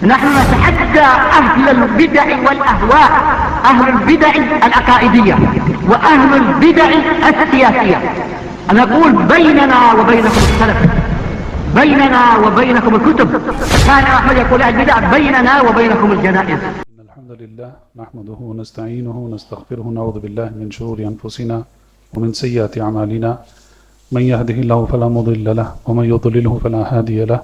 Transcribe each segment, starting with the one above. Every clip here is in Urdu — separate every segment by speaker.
Speaker 1: نحن نتحدى أهل البدع والأهواء، أهل البدع العقائدية وأهل البدع السياسية. نقول بيننا وبينكم السلف، بيننا وبينكم الكتب. كان أحمد يقول البدع بيننا وبينكم الجنائز.
Speaker 2: الحمد لله نحمده ونستعينه ونستغفره ونعوذ بالله من شرور أنفسنا ومن سيئات أعمالنا، من يهده الله فلا مضل له ومن يضلله فلا هادي له،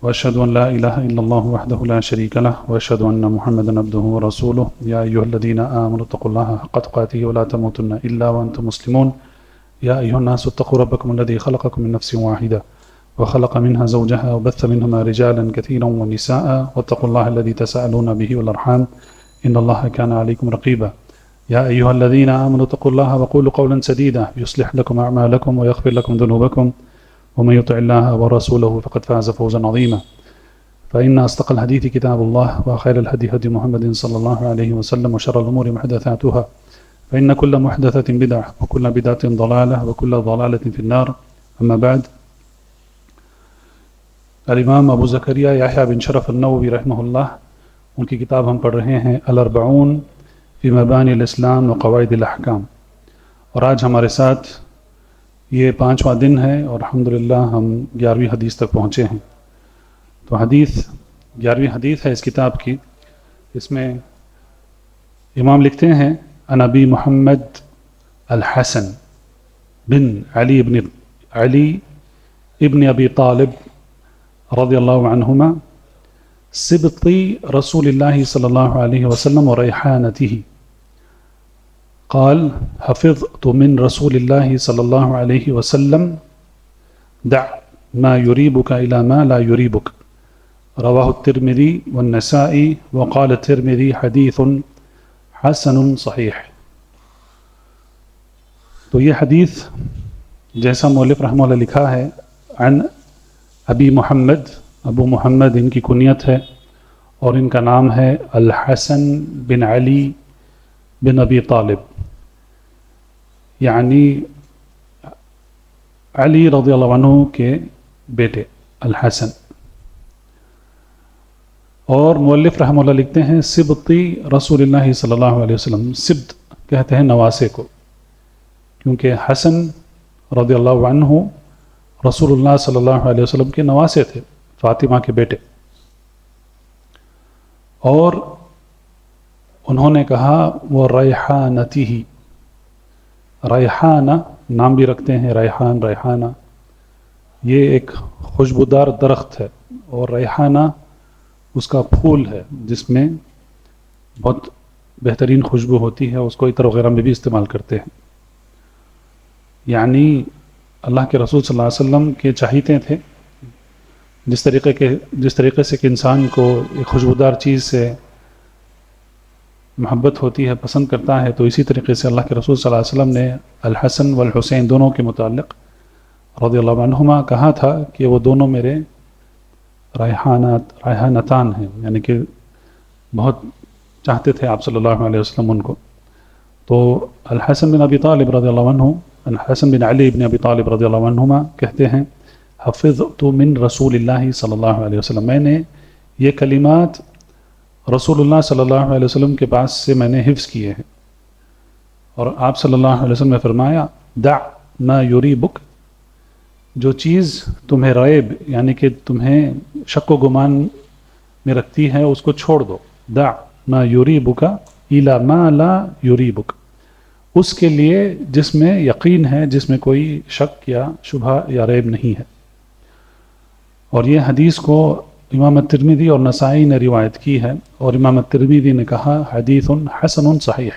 Speaker 2: وأشهد أن لا إله إلا الله وحده لا شريك له، وأشهد أن محمدا عبده ورسوله. يا أيها الذين آمنوا اتقوا الله حق تقاته ولا تموتن إلا وأنتم مسلمون. يا أيها الناس اتقوا ربكم الذي خلقكم من نفس واحدة وخلق منها زوجها وبث منهما رجالا كثيرا ونساء، واتقوا الله الذي تساءلون به والأرحام إن الله كان عليكم رقيبا. يا أيها الذين آمنوا اتقوا الله وقولوا قولا سديدا يصلح لكم أعمالكم ويغفر لكم ذنوبكم، ومن يطع الله ورسوله فقد فاز فوزا عظيما. فإن أصدق الحديث كتاب الله، وخير الهدي هدي محمد صلى الله عليه وسلم، وشر الأمور محدثاتها، فإن كل محدثة بدعة وكل بدعة ضلالة وكل ضلالة في النار. أما بعد، الامام ابو زکریا یحییٰ بن شرف النووی رحمہ اللہ، ان کی کتاب ہم پڑھ رہے ہیں الاربعون فی مبانی الاسلام و قواعد الاحکام، اور آج ہمارے ساتھ یہ 5واں دن ہے اور الحمدللہ ہم 11ویں حدیث تک پہنچے ہیں۔ تو 11ویں حدیث ہے اس کتاب کی۔ اس میں امام لکھتے ہیں عن ابی محمد الحسن بن علی ابن ابی طالب رضی اللہ عنہما سبطی رسول اللہ صلی اللہ علیہ وسلم وریحانته، قال حفظت من رسول اللہ صلی اللہ علیہ وسلم دع ما يريبك إلى ما لا يريبك، رواہ الترمذی والنسائی، وقال الترمذی حدیث حسن صحیح۔ تو یہ حدیث جیسا مؤلف رحمہ اللہ لکھا ہے، عن ابی محمد، ابو محمد ان کی کنیت ہے، اور ان کا نام ہے الحسن بن علی بن ابی طالب، یعنی علی رضی اللہ عنہ کے بیٹے الحسن۔ اور مؤلف رحمہ اللہ لکھتے ہیں سبطی رسول اللہ صلی اللہ علیہ وسلم، سبط کہتے ہیں نواسے کو، کیونکہ حسن رضی اللہ عنہ رسول اللہ صلی اللہ علیہ وسلم کے نواسے تھے، فاطمہ کے بیٹے۔ اور انہوں نے کہا وہ ریحانتی ہی، ریحانہ نام بھی رکھتے ہیں، ریحانہ یہ ایک خوشبودار درخت ہے، اور ریحانہ اس کا پھول ہے جس میں بہت بہترین خوشبو ہوتی ہے، اس کو عطر وغیرہ میں بھی استعمال کرتے ہیں۔ یعنی اللہ کے رسول صلی اللہ علیہ وسلم کے چاہیتے تھے، جس طریقے سے کہ انسان کو ایک خوشبودار چیز سے محبت ہوتی ہے، پسند کرتا ہے، تو اسی طریقے سے اللہ کے رسول صلی اللہ علیہ وسلم نے الحسن والحسین دونوں کے متعلق رضی اللہ عنہما کہا تھا کہ وہ دونوں میرے ریحانتان ہیں، یعنی کہ بہت چاہتے تھے آپ صلی اللہ علیہ وسلم ان کو۔ تو الحسن بن ابی طالب رضی اللہ عنہ، الحسن بن علی بن ابی طالب رضی اللہ عنہما کہتے ہیں حفظت من رسول اللہ صلی اللہ علیہ وسلم، میں نے یہ کلمات رسول اللہ صلی اللہ علیہ وسلم کے پاس سے میں نے حفظ کیے ہیں۔ اور آپ صلی اللہ علیہ وسلم نے فرمایا دع ما یریبک، جو چیز تمہیں ریب یعنی کہ تمہیں شک و گمان میں رکھتی ہے اس کو چھوڑ دو، دع ما یریبک الی ما لا یریبک، اس کے لیے جس میں یقین ہے، جس میں کوئی شک یا شبہ یا ریب نہیں ہے۔ اور یہ حدیث کو امام الترمذی اور نسائی نے روایت کی ہے، اور امام الترمذی نے کہا حدیث حسن صحیح۔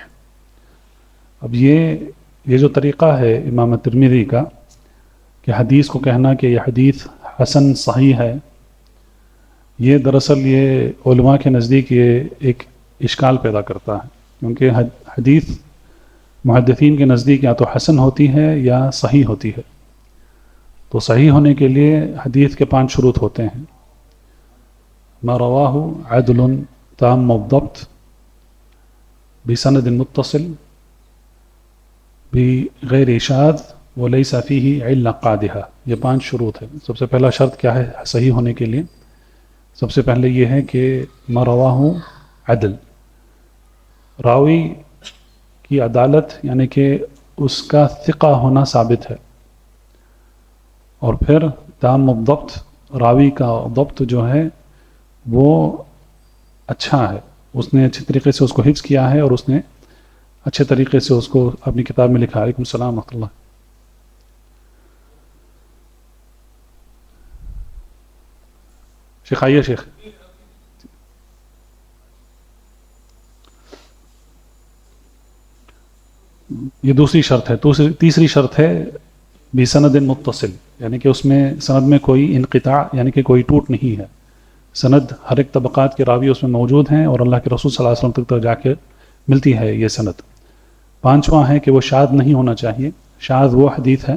Speaker 2: اب یہ جو طریقہ ہے امام الترمذی کا کہ حدیث کو کہنا کہ یہ حدیث حسن صحیح ہے، یہ دراصل یہ علماء کے نزدیک یہ ایک اشکال پیدا کرتا ہے، کیونکہ حدیث محدثین کے نزدیک یا تو حسن ہوتی ہے یا صحیح ہوتی ہے۔ تو صحیح ہونے کے لیے حدیث کے 5 شروط ہوتے ہیں: ما رواہ عدل تام الضبط بسند متصل بغیر اشاذ ولیس فیہ علہ قادحہ، یہ 5 شروط ہیں۔ سب سے پہلا شرط کیا ہے صحیح ہونے کے لیے؟ سب سے پہلے یہ ہے کہ ما رواہ عدل، راوی کی عدالت یعنی کہ اس کا ثقہ ہونا ثابت ہے، اور پھر تام الضبط، راوی کا ضبط جو ہے وہ اچھا ہے، اس نے اچھے طریقے سے اس کو حفظ کیا ہے اور اس نے اچھے طریقے سے اس کو اپنی کتاب میں لکھا. علیکم السلام ورحمۃ اللہ. شیخ آئیے شیخ. یہ دوسری شرط ہے. تیسری شرط ہے بسند متصل، یعنی کہ اس میں سند میں کوئی انقطاع یعنی کہ کوئی ٹوٹ نہیں ہے. سند ہر ایک طبقات کے راوی اس میں موجود ہیں اور اللہ کے رسول صلی اللہ علیہ وسلم تک جا کے ملتی ہے یہ سند. پانچواں ہے کہ وہ شاذ نہیں ہونا چاہیے. شاذ وہ حدیث ہے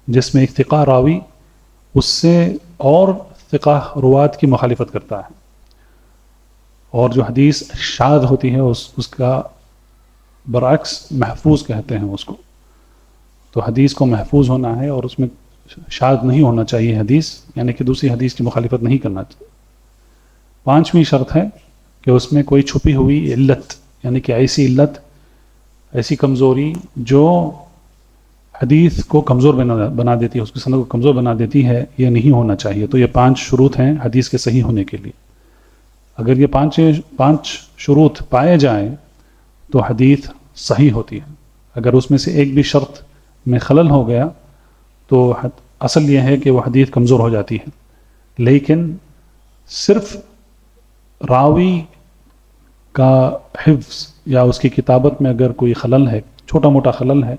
Speaker 2: جس میں ایک ثقہ راوی اس سے اور ثقہ روات کی مخالفت کرتا ہے، اور جو حدیث شاذ ہوتی ہے اس کا برعکس محفوظ کہتے ہیں اس کو. تو حدیث کو محفوظ ہونا ہے اور اس میں شاذ نہیں ہونا چاہیے حدیث، یعنی کہ دوسری حدیث کی مخالفت نہیں کرنا چاہیے. پانچویں شرط ہے کہ اس میں کوئی چھپی ہوئی علت یعنی کہ ایسی علت، ایسی کمزوری جو حدیث کو کمزور بنا دیتی ہے، اس کی سند کو کمزور بنا دیتی ہے، یہ نہیں ہونا چاہیے. تو یہ 5 شروط ہیں حدیث کے صحیح ہونے کے لیے. اگر یہ 5 شروط پائے جائیں تو حدیث صحیح ہوتی ہے. اگر اس میں سے ایک بھی شرط میں خلل ہو گیا تو اصل یہ ہے کہ وہ حدیث کمزور ہو جاتی ہے. لیکن صرف راوی کا حفظ یا اس کی کتابت میں اگر کوئی خلل ہے، چھوٹا موٹا خلل ہے،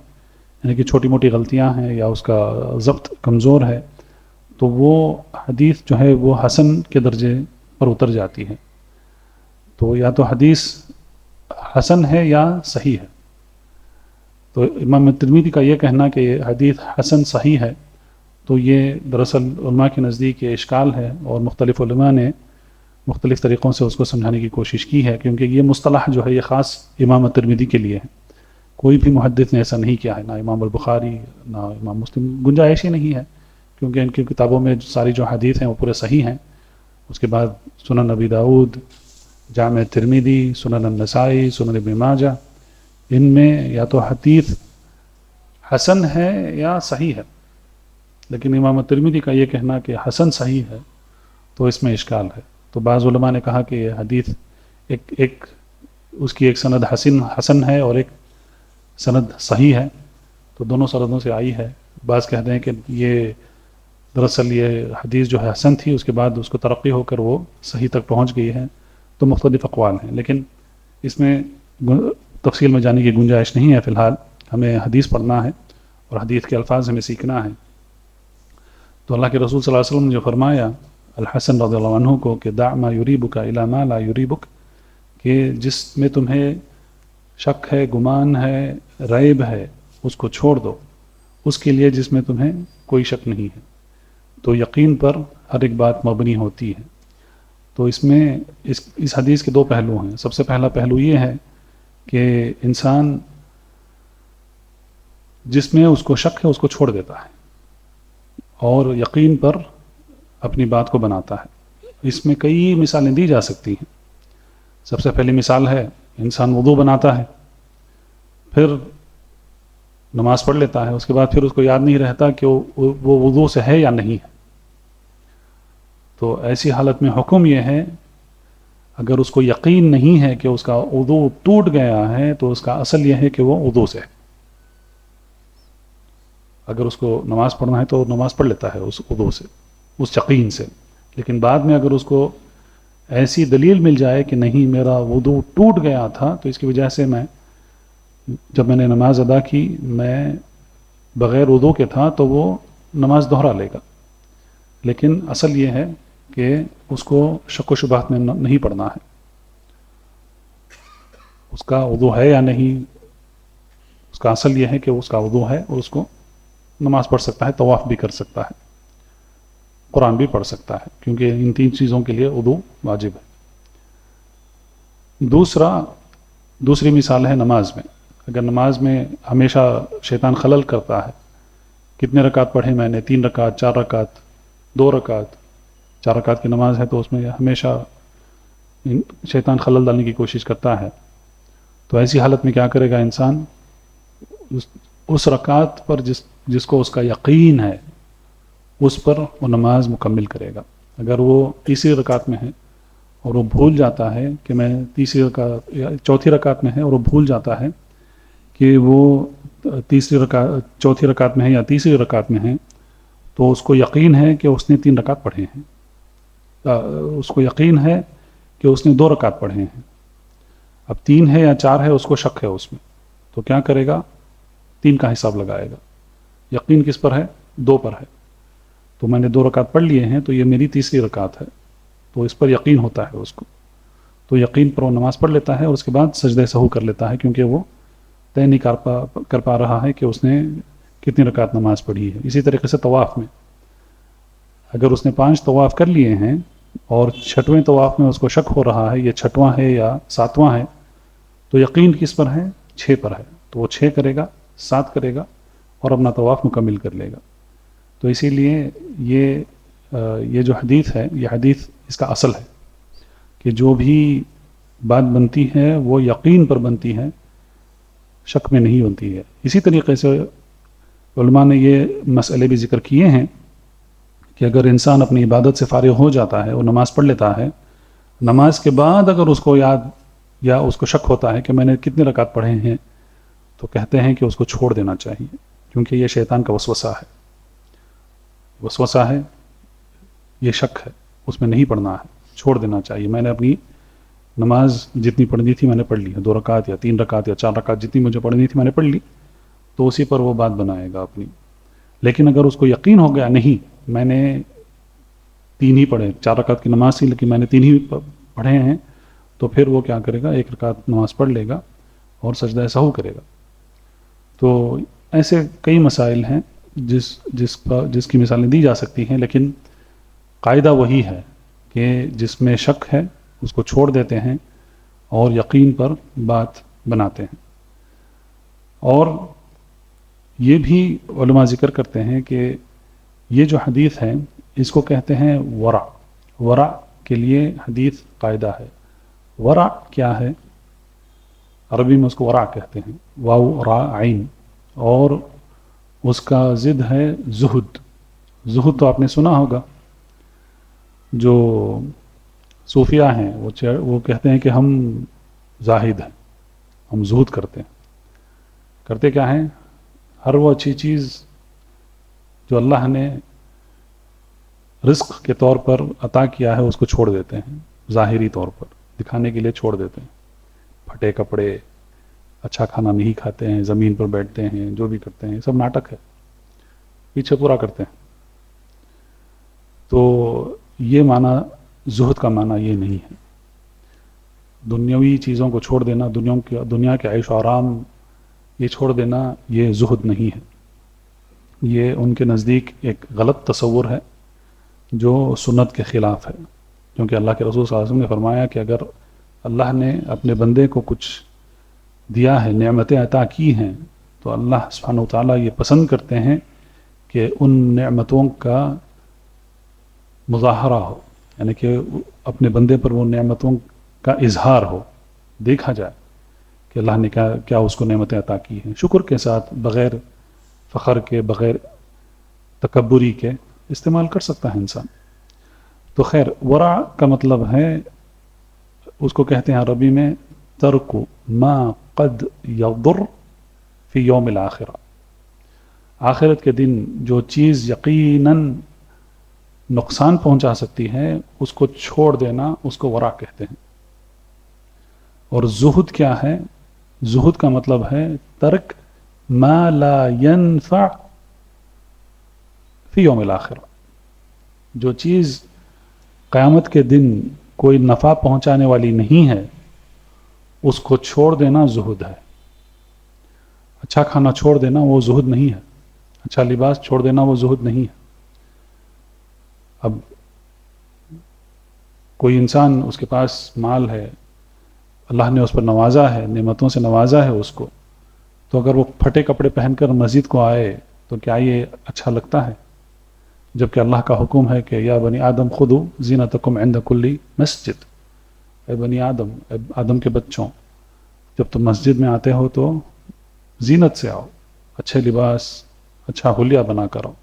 Speaker 2: یعنی کہ چھوٹی موٹی غلطیاں ہیں یا اس کا ضبط کمزور ہے، تو وہ حدیث جو ہے وہ حسن کے درجے پر اتر جاتی ہے. تو یا تو حدیث حسن ہے یا صحیح ہے. تو امام ترمذی کا یہ کہنا کہ یہ حدیث حسن صحیح ہے، تو یہ دراصل علماء کے نزدیک یہ اشکال ہے، اور مختلف علماء نے مختلف طریقوں سے اس کو سمجھانے کی کوشش کی ہے، کیونکہ یہ مصطلح جو ہے یہ خاص امام ترمذی کے لیے ہے. کوئی بھی محدث نے ایسا نہیں کیا ہے، نہ امام البخاری نہ امام مسلم. گنجائش ہی نہیں ہے، کیونکہ ان کی کتابوں میں ساری جو حدیث ہیں وہ پورے صحیح ہیں. اس کے بعد سنن ابی داؤد، جامع ترمذی، سنن النسائی، سنن ابن ماجہ، ان میں یا تو حدیث حسن ہے یا صحیح ہے. لیکن امام ترمذی کا یہ کہنا کہ حسن صحیح ہے تو اس میں اشکال ہے. تو بعض علماء نے کہا کہ یہ حدیث ایک اس کی ایک سند حسن ہے اور ایک سند صحیح ہے، تو دونوں سندوں سے آئی ہے. بعض کہتے ہیں کہ یہ دراصل یہ حدیث جو ہے حسن تھی، اس کے بعد اس کو ترقی ہو کر وہ صحیح تک پہنچ گئی ہے. تو مختلف اقوال ہیں، لیکن اس میں تفصیل میں جانے کی گنجائش نہیں ہے. فی الحال ہمیں حدیث پڑھنا ہے اور حدیث کے الفاظ ہمیں سیکھنا ہے. تو اللہ کے رسول صلی اللہ علیہ وسلم نے جو فرمایا الحسن رضی اللہ عنہ کو کہ دع ما یریبک الی ما لا یریبک، کہ جس میں تمہیں شک ہے، گمان ہے، ریب ہے، اس کو چھوڑ دو اس کے لیے جس میں تمہیں کوئی شک نہیں ہے. تو یقین پر ہر ایک بات مبنی ہوتی ہے. تو اس میں اس حدیث کے 2 پہلو ہیں. سب سے پہلا پہلو یہ ہے کہ انسان جس میں اس کو شک ہے اس کو چھوڑ دیتا ہے اور یقین پر اپنی بات کو بناتا ہے. اس میں کئی مثالیں دی جا سکتی ہیں. سب سے پہلی مثال ہے انسان وضو بناتا ہے، پھر نماز پڑھ لیتا ہے، اس کے بعد پھر اس کو یاد نہیں رہتا کہ وہ وضو سے ہے یا نہیں ہے. تو ایسی حالت میں حکم یہ ہے، اگر اس کو یقین نہیں ہے کہ اس کا وضو ٹوٹ گیا ہے تو اس کا اصل یہ ہے کہ وہ وضو سے ہے. اگر اس کو نماز پڑھنا ہے تو نماز پڑھ لیتا ہے اس وضو سے، اس یقین سے. لیکن بعد میں اگر اس کو ایسی دلیل مل جائے کہ نہیں میرا وضو ٹوٹ گیا تھا، تو اس کی وجہ سے جب میں نے نماز ادا کی میں بغیر وضو کے تھا، تو وہ نماز دوہرا لے گا. لیکن اصل یہ ہے کہ اس کو شک و شبہات میں نہیں پڑھنا ہے. اس کا وضو ہے یا نہیں، اس کا اصل یہ ہے کہ اس کا وضو ہے اور اس کو نماز پڑھ سکتا ہے، طواف بھی کر سکتا ہے، قرآن بھی پڑھ سکتا ہے، کیونکہ ان 3 چیزوں کے لیے وضو واجب ہے. دوسری مثال ہے نماز میں. اگر نماز میں ہمیشہ شیطان خلل کرتا ہے، کتنے رکعت پڑھے میں نے، 3 رکعت، 4 رکعت، 2 رکعت، 4 رکعت کی نماز ہے تو اس میں ہمیشہ شیطان خلل ڈالنے کی کوشش کرتا ہے، تو ایسی حالت میں کیا کرے گا انسان؟ اس رکعت پر جس کو اس کا یقین ہے اس پر وہ نماز مکمل کرے گا۔ اگر وہ تیسری رکعت میں ہے اور وہ بھول جاتا ہے کہ میں تیسری رکعت یا چوتھی رکعت میں ہے اور وہ بھول جاتا ہے کہ وہ چوتھی رکعت میں ہے یا تیسری رکعت میں ہے، تو اس کو یقین ہے کہ اس نے 3 رکعت پڑھے ہیں، اس کو یقین ہے کہ اس نے 2 رکعت پڑھے ہیں، اب 3 ہے یا 4 ہے اس کو شک ہے اس میں، تو کیا کرے گا؟ 3 کا حساب لگائے گا۔ یقین کس پر ہے؟ 2 پر ہے، تو میں نے 2 رکعت پڑھ لیے ہیں تو یہ میری تیسری رکعت ہے، تو اس پر یقین ہوتا ہے اس کو، تو یقین پر وہ نماز پڑھ لیتا ہے اور اس کے بعد سجدہ سہو کر لیتا ہے، کیونکہ وہ طے نہیں کر پا رہا ہے کہ اس نے کتنی رکعت نماز پڑھی ہے۔ اسی طریقے سے طواف میں اگر اس نے 5 طواف کر لیے ہیں اور 6ویں طواف میں اس کو شک ہو رہا ہے یہ 6واں ہے یا 7واں ہے، تو یقین کس پر ہے؟ 6 پر ہے، تو وہ 6 کرے گا، 7 کرے گا اور اپنا طواف مکمل کر لے گا۔ تو اسی لیے یہ جو حدیث ہے، یہ حدیث اس کا اصل ہے کہ جو بھی بات بنتی ہے وہ یقین پر بنتی ہے، شک میں نہیں بنتی ہے۔ اسی طریقے سے علماء نے یہ مسئلے بھی ذکر کیے ہیں کہ اگر انسان اپنی عبادت سے فارغ ہو جاتا ہے اور نماز پڑھ لیتا ہے، نماز کے بعد اگر اس کو یاد یا اس کو شک ہوتا ہے کہ میں نے کتنے رکعت پڑھے ہیں، تو کہتے ہیں کہ اس کو چھوڑ دینا چاہیے، کیونکہ یہ شیطان کا وسوسہ ہے، یہ شک ہے، اس میں نہیں پڑھنا ہے، چھوڑ دینا چاہیے۔ میں نے اپنی نماز جتنی پڑھنی تھی میں نے پڑھ لی ہے، 2 رکعت یا 3 رکعت یا 4 رکعت جتنی مجھے پڑھنی تھی میں نے پڑھ لی، تو اسی پر وہ بات بنائے گا اپنی۔ لیکن اگر اس کو یقین ہو گیا نہیں میں نے 3 ہی پڑھے، 4 رکعت کی نماز تھی لیکن میں نے 3 ہی پڑھے ہیں، تو پھر وہ کیا کرے گا؟ 1 رکعت نماز پڑھ لے گا اور سجدہ سہو کرے گا۔ تو ایسے کئی مسائل ہیں جس کی مثالیں دی جا سکتی ہیں، لیکن قاعدہ وہی ہے کہ جس میں شک ہے اس کو چھوڑ دیتے ہیں اور یقین پر بات بناتے ہیں۔ اور یہ بھی علماء ذکر کرتے ہیں کہ یہ جو حدیث ہے اس کو کہتے ہیں ورع کے لیے حدیث قاعدہ ہے۔ ورع کیا ہے؟ عربی میں اس کو ورع کہتے ہیں، واو را عین، اور اس کا ضد ہے زہد۔ زہد تو آپ نے سنا ہوگا، جو صوفیہ ہیں وہ کہتے ہیں کہ ہم زاہد ہیں، ہم زہد کرتے کیا ہیں؟ ہر وہ اچھی چیز جو اللہ نے رزق کے طور پر عطا کیا ہے اس کو چھوڑ دیتے ہیں، ظاہری طور پر دکھانے کے لیے چھوڑ دیتے ہیں۔ پھٹے کپڑے، اچھا کھانا نہیں کھاتے ہیں، زمین پر بیٹھتے ہیں، جو بھی کرتے ہیں سب ناٹک ہے، پیچھے پورا کرتے ہیں۔ تو یہ معنی زہد کا معنی یہ نہیں ہے۔ دنیاوی چیزوں کو چھوڑ دینا، دنیا کے عیش و آرام یہ چھوڑ دینا، یہ زہد نہیں ہے، یہ ان کے نزدیک ایک غلط تصور ہے جو سنت کے خلاف ہے، کیونکہ اللہ کے رسول صلی اللہ علیہ وسلم نے فرمایا کہ اگر اللہ نے اپنے بندے کو کچھ دیا ہے، نعمتیں عطا کی ہیں، تو اللہ سبحانہ وتعالیٰ یہ پسند کرتے ہیں کہ ان نعمتوں کا مظاہرہ ہو، یعنی کہ اپنے بندے پر وہ نعمتوں کا اظہار ہو، دیکھا جائے کہ اللہ نے کیا اس کو نعمتیں عطا کی ہیں، شکر کے ساتھ، بغیر فخر کے، بغیر تکبری کے استعمال کر سکتا ہے انسان۔ تو خیر، ورع کا مطلب ہے، اس کو کہتے ہیں عربی میں ترک ما قد یضر فی یوم الآخرہ، آخرت کے دن جو چیز یقیناً نقصان پہنچا سکتی ہے اس کو چھوڑ دینا، اس کو ورع کہتے ہیں۔ اور زہد کیا ہے؟ زہد کا مطلب ہے ترک ما لا ينفع فی یوم الآخرہ، جو چیز قیامت کے دن کوئی نفع پہنچانے والی نہیں ہے اس کو چھوڑ دینا زہد ہے۔ اچھا کھانا چھوڑ دینا وہ زہد نہیں ہے، اچھا لباس چھوڑ دینا وہ زہد نہیں ہے۔ اب کوئی انسان، اس کے پاس مال ہے، اللہ نے اس پر نوازا ہے، نعمتوں سے نوازا ہے اس کو، تو اگر وہ پھٹے کپڑے پہن کر مسجد کو آئے تو کیا یہ اچھا لگتا ہے؟ جبکہ اللہ کا حکم ہے کہ یا بنی آدم خذوا زینتکم عند کل مسجد، اے بنی آدم، اے آدم کے بچوں، جب تم مسجد میں آتے ہو تو زینت سے آؤ، اچھے لباس، اچھا حلیہ بنا کر آؤ.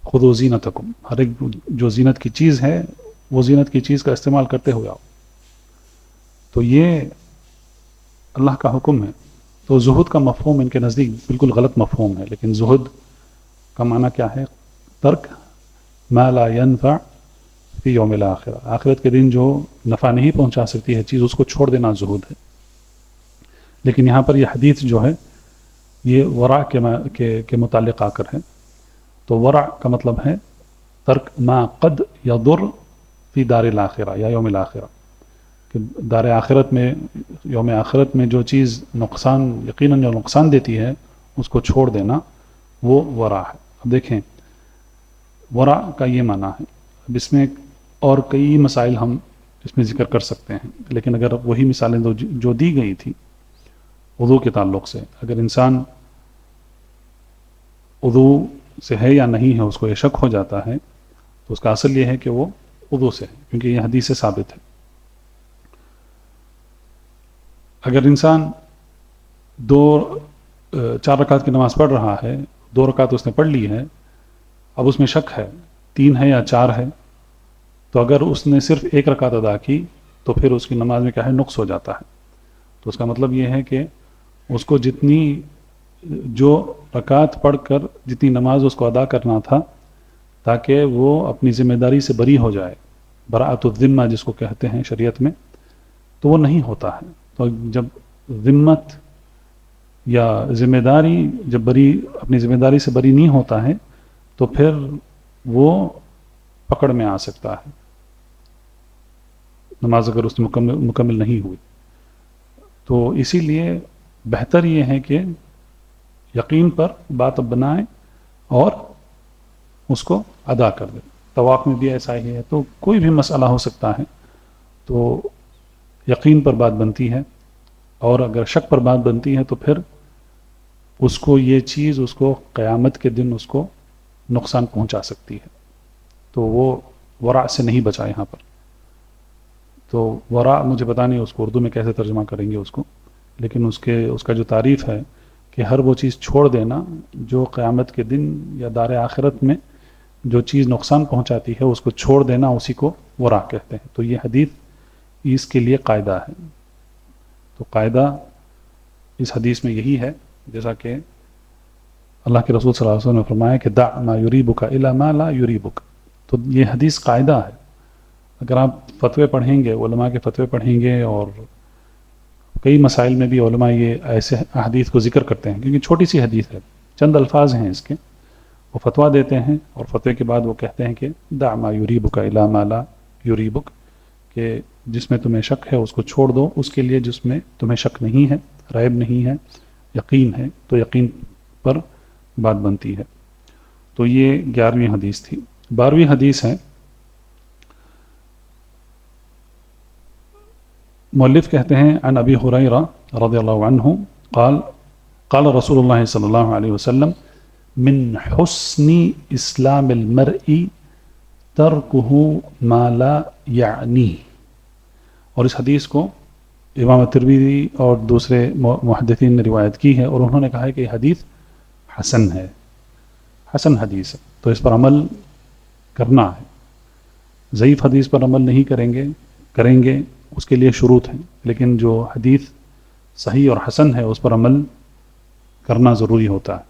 Speaker 2: خذوا زینتکم، ہر ایک جو زینت کی چیز ہے وہ زینت کی چیز کا استعمال کرتے ہوئے آؤ. تو یہ اللہ کا حکم ہے. تو زہد کا مفہوم ان کے نزدیک بالکل غلط مفہوم ہے، لیکن زہد کا معنی کیا ہے؟ ترک ما لا ينفع فی یوم الآخرہ، آخرت کے دن جو نفع نہیں پہنچا سکتی ہے چیز، اس کو چھوڑ دینا زہد ہے. لیکن یہاں پر یہ حدیث جو ہے یہ ورع کے متعلق آ کر ہے. تو ورع کا مطلب ہے ترک ما قد یضر فی دار الآخرہ یا یوم الآخرہ، کہ دار آخرت میں، یوم آخرت میں جو چیز نقصان، یقیناً جو نقصان دیتی ہے اس کو چھوڑ دینا، وہ ورع ہے. اب دیکھیں ورع کا یہ معنی ہے. اب اس میں اور کئی مسائل ہم اس میں ذکر کر سکتے ہیں، لیکن اگر وہی مثالیں جو دی گئی تھی وضو کے تعلق سے، اگر انسان وضو سے ہے یا نہیں ہے اس کو یہ شک ہو جاتا ہے تو اس کا اصل یہ ہے کہ وہ وضو سے ہے، کیونکہ یہ حدیث سے ثابت ہے. اگر انسان 4 رکعت کی نماز پڑھ رہا ہے، 2 رکعت اس نے پڑھ لی ہے، اب اس میں شک ہے 3 ہے یا 4 ہے، تو اگر اس نے صرف 1 رکعت ادا کی تو پھر اس کی نماز میں کیا ہے؟ نقص ہو جاتا ہے. تو اس کا مطلب یہ ہے کہ اس کو جو رکعت پڑھ کر جتنی نماز اس کو ادا کرنا تھا تاکہ وہ اپنی ذمہ داری سے بری ہو جائے، براءۃ الذمہ جس کو کہتے ہیں شریعت میں، تو وہ نہیں ہوتا ہے. تو جب ذمت یا ذمہ داری جب اپنی ذمہ داری سے بری نہیں ہوتا ہے تو پھر وہ پکڑ میں آ سکتا ہے، نماز اگر اس میں مکمل نہیں ہوئی. تو اسی لیے بہتر یہ ہے کہ یقین پر بات اب بنائیں اور اس کو ادا کر دیں. طواف میں بھی ایسا ہی ہے. تو کوئی بھی مسئلہ ہو سکتا ہے تو یقین پر بات بنتی ہے، اور اگر شک پر بات بنتی ہے تو پھر اس کو یہ چیز اس کو قیامت کے دن اس کو نقصان پہنچا سکتی ہے. تو وہ ورع سے نہیں بچا یہاں پر. تو ورع مجھے پتہ نہیں اس کو اردو میں کیسے ترجمہ کریں گے اس کو، لیکن اس کا جو تعریف ہے کہ ہر وہ چیز چھوڑ دینا جو قیامت کے دن یا دار آخرت میں جو چیز نقصان پہنچاتی ہے اس کو چھوڑ دینا، اسی کو ورع کہتے ہیں. تو یہ حدیث اس کے لیے قاعدہ ہے. تو قاعدہ اس حدیث میں یہی ہے، جیسا کہ اللہ کے رسول صلی اللہ علیہ وسلم نے فرمایا کہ دع ما یریبک الی ما لا یریبک. تو یہ حدیث قاعدہ ہے. اگر آپ فتوے پڑھیں گے، علماء کے فتوے پڑھیں گے، اور کئی مسائل میں بھی علماء یہ ایسے احادیث کو ذکر کرتے ہیں، کیونکہ چھوٹی سی حدیث ہے، چند الفاظ ہیں اس کے، وہ فتویٰ دیتے ہیں، اور فتوے کے بعد وہ کہتے ہیں کہ دع ما یریبک الی ما لا یریبک، کہ جس میں تمہیں شک ہے اس کو چھوڑ دو، اس کے لیے جس میں تمہیں شک نہیں ہے، ریب نہیں ہے، یقین ہے، تو یقین پر بات بنتی ہے. تو یہ 11ویں حدیث تھی. 12ویں حدیث ہے، مؤلف کہتے ہیں عن ابی ہریرہ رضی اللہ عنہ قال قال رسول اللہ صلی اللہ علیہ وسلم من حسن اسلام المرء ترکہ ما لا یعنی. اور اس حدیث کو امام ترمذی اور دوسرے محدثین نے روایت کی ہے، اور انہوں نے کہا ہے کہ یہ حدیث حسن ہے، حسن حدیث ہے. تو اس پر عمل کرنا ہے. ضعیف حدیث پر عمل نہیں کریں گے اس کے لیے شروط ہیں، لیکن جو حدیث صحیح اور حسن ہے اس پر عمل کرنا ضروری ہوتا ہے.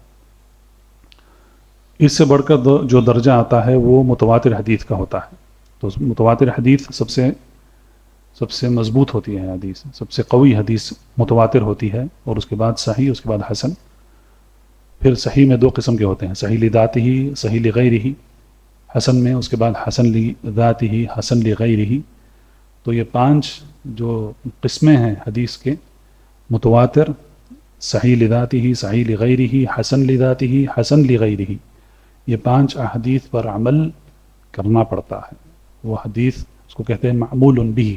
Speaker 2: اس سے بڑھ کر جو درجہ آتا ہے وہ متواتر حدیث کا ہوتا ہے. تو متواتر حدیث سب سے مضبوط ہوتی ہے، حدیث سب سے قوی حدیث متواتر ہوتی ہے، اور اس کے بعد صحیح، اس کے بعد حسن. پھر صحیح میں 2 قسم کے ہوتے ہیں، صحیح لذاتہ، صحیح لغیرہ. حسن میں اس کے بعد حسن لذاتہ، حسن لغیرہ. تو یہ 5 جو قسمیں ہیں حدیث کے، متواتر، صحیح لذاتہ، صحیح لغیرہ، حسن لذاتہ، حسن لغیرہ، یہ 5 احادیث پر عمل کرنا پڑتا ہے. وہ حدیث اس کو کہتے ہیں معمول بہ،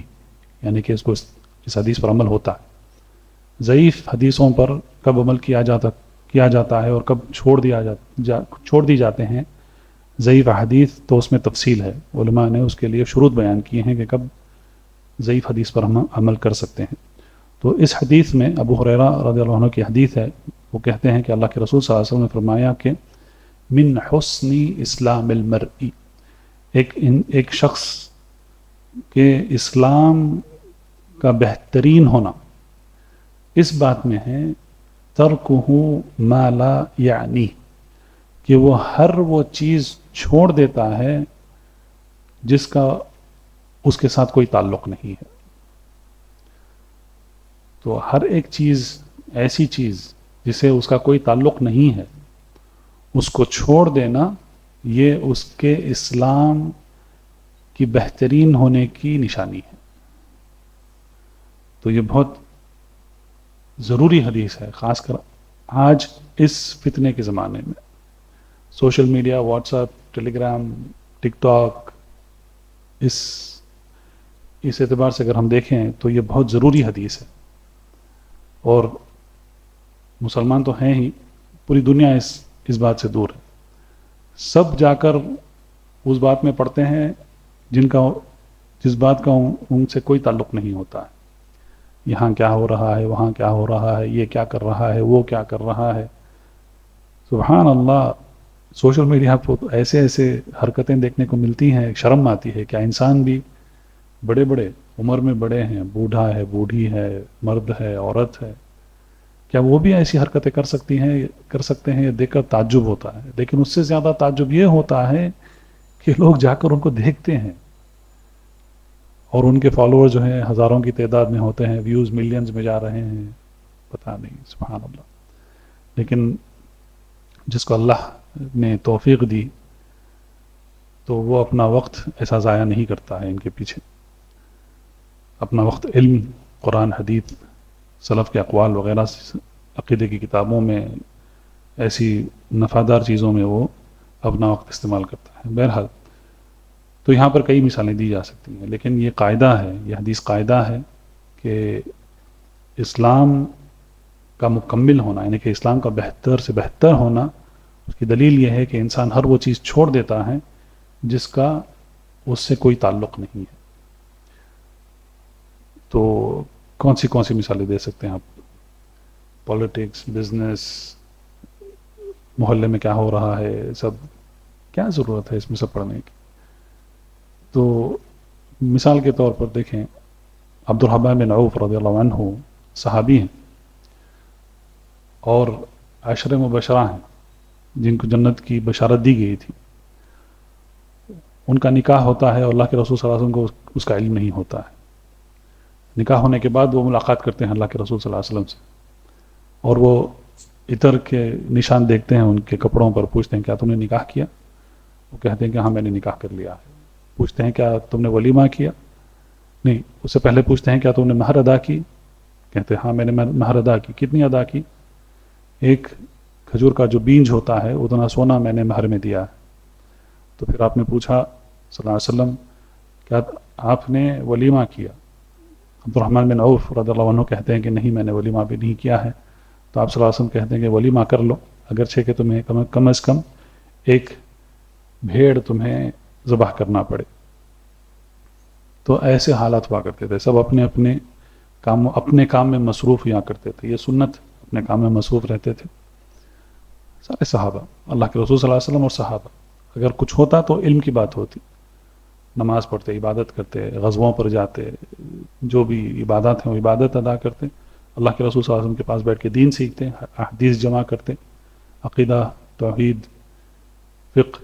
Speaker 2: یعنی کہ اس حدیث پر عمل ہوتا ہے. ضعیف حدیثوں پر کب عمل کیا جاتا ہے اور کب چھوڑ دی جاتے ہیں، ضعیف حدیث تو اس میں تفصیل ہے، علماء نے اس کے لیے شروط بیان کیے ہیں کہ کب ضعیف حدیث پر ہم عمل کر سکتے ہیں۔ تو اس حدیث میں ابو ہریرہ رضی اللہ عنہ کی حدیث ہے، وہ کہتے ہیں کہ اللہ کے رسول صلی اللہ علیہ وسلم نے فرمایا کہ من حسن اسلام المرء، ایک شخص کے اسلام کا بہترین ہونا اس بات میں ہے ترکہ ما لا یعنی، کہ وہ ہر وہ چیز چھوڑ دیتا ہے جس کا اس کے ساتھ کوئی تعلق نہیں ہے۔ تو ہر ایک چیز، ایسی چیز جسے اس کا کوئی تعلق نہیں ہے، اس کو چھوڑ دینا یہ اس کے اسلام کی بہترین ہونے کی نشانی ہے۔ تو یہ بہت ضروری حدیث ہے، خاص کر آج اس فتنے کے زمانے میں، سوشل میڈیا، واٹس ایپ، ٹیلی گرام، ٹک ٹاک، اس اعتبار سے اگر ہم دیکھیں تو یہ بہت ضروری حدیث ہے۔ اور مسلمان تو ہیں ہی، پوری دنیا اس بات سے دور ہے، سب جا کر اس بات میں پڑتے ہیں جس بات کا ان سے کوئی تعلق نہیں ہوتا ہے۔ یہاں کیا ہو رہا ہے، وہاں کیا ہو رہا ہے، یہ کیا کر رہا ہے، وہ کیا کر رہا ہے۔ سبحان اللہ، سوشل میڈیا پر ایسے حرکتیں دیکھنے کو ملتی ہیں، شرم آتی ہے۔ کیا انسان بھی بڑے عمر میں بڑے ہیں، بوڑھا ہے، بوڑھی ہے، مرد ہے، عورت ہے، کیا وہ بھی ایسی حرکتیں کر سکتے ہیں؟ یہ دیکھ کر تعجب ہوتا ہے۔ لیکن اس سے زیادہ تعجب یہ ہوتا ہے کہ لوگ جا کر ان کو دیکھتے ہیں، اور ان کے فالوور جو ہیں ہزاروں کی تعداد میں ہوتے ہیں، ویوز ملینز میں جا رہے ہیں، پتہ نہیں، سبحان اللہ۔ لیکن جس کو اللہ نے توفیق دی تو وہ اپنا وقت ایسا ضائع نہیں کرتا ہے ان کے پیچھے، اپنا وقت علم، قرآن، حدیث، سلف کے اقوال وغیرہ، عقیدے کی کتابوں میں، ایسی نفعدار چیزوں میں وہ اپنا وقت استعمال کرتا ہے۔ بہرحال تو یہاں پر کئی مثالیں دی جا سکتی ہیں، لیکن یہ قاعدہ ہے، یہ حدیث قاعدہ ہے کہ اسلام کا مکمل ہونا، یعنی کہ اسلام کا بہتر سے بہتر ہونا، اس کی دلیل یہ ہے کہ انسان ہر وہ چیز چھوڑ دیتا ہے جس کا اس سے کوئی تعلق نہیں ہے۔ تو کون سی مثالیں دے سکتے ہیں آپ؟ پالیٹکس، بزنس، محلے میں کیا ہو رہا ہے، سب کیا ضرورت ہے اس میں سب پڑھنے کی؟ تو مثال کے طور پر دیکھیں، عبد الرحمن بن عوف رضی اللہ عنہ صحابی ہیں اور عشرہ مبشرہ ہیں جن کو جنت کی بشارت دی گئی تھی۔ ان کا نکاح ہوتا ہے اور اللہ کے رسول صلی اللہ علیہ وسلم کو اس کا علم نہیں ہوتا ہے۔ نکاح ہونے کے بعد وہ ملاقات کرتے ہیں اللہ کے رسول صلی اللہ علیہ وسلم سے، اور وہ عطر کے نشان دیکھتے ہیں ان کے کپڑوں پر، پوچھتے ہیں کیا تم نے نکاح کیا؟ وہ کہتے ہیں کہ ہاں میں نے نکاح کر لیا ہے۔ پوچھتے ہیں کیا تم نے ولیمہ کیا؟ نہیں، اس سے پہلے پوچھتے ہیں کیا تم نے مہر ادا کی؟ کہتے ہیں ہاں میں نے مہر ادا کی۔ کتنی ادا کی؟ ایک کھجور کا جو بینج ہوتا ہے اتنا سونا میں نے مہر میں دیا ہے۔ تو پھر آپ نے پوچھا صلی اللہ علیہ وسلم کیا آپ نے ولیمہ کیا؟ عبد الرحمن بن عوف رضی اللہ عنہ کہتے ہیں کہ نہیں، میں نے ولیمہ بھی نہیں کیا ہے۔ تو آپ صلی اللہ علیہ وسلم کہتے ہیں کہ ولیمہ کر لو، اگرچہ کہ تمہیں کم از کم ایک بھیڑ تمہیں ذبح کرنا پڑے۔ تو ایسے حالات ہوا کرتے تھے، سب اپنے کام میں مصروف ہوا کرتے تھے، یہ سنت، اپنے کام میں مصروف رہتے تھے سارے صحابہ، اللہ کے رسول صلی اللہ علیہ وسلم اور صحابہ۔ اگر کچھ ہوتا تو علم کی بات ہوتی، نماز پڑھتے، عبادت کرتے، غزووں پر جاتے، جو بھی عبادات ہیں وہ عبادت ادا کرتے، اللہ کے رسول صلی اللہ علیہ وسلم کے پاس بیٹھ کے دین سیکھتے، احادیث جمع کرتے، عقیدہ، توحید، فقہ،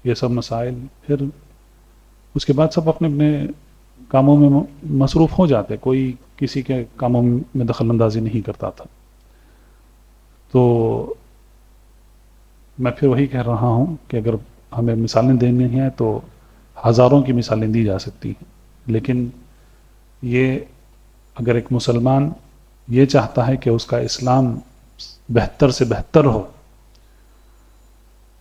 Speaker 2: یہ سب مسائل۔ پھر اس کے بعد سب اپنے کاموں میں مصروف ہو جاتے، کوئی کسی کے کاموں میں دخل اندازی نہیں کرتا تھا۔ تو میں پھر وہی کہہ رہا ہوں کہ اگر ہمیں مثالیں دینی ہیں تو ہزاروں کی مثالیں دی جا سکتی ہیں، لیکن یہ اگر ایک مسلمان یہ چاہتا ہے کہ اس کا اسلام بہتر سے بہتر ہو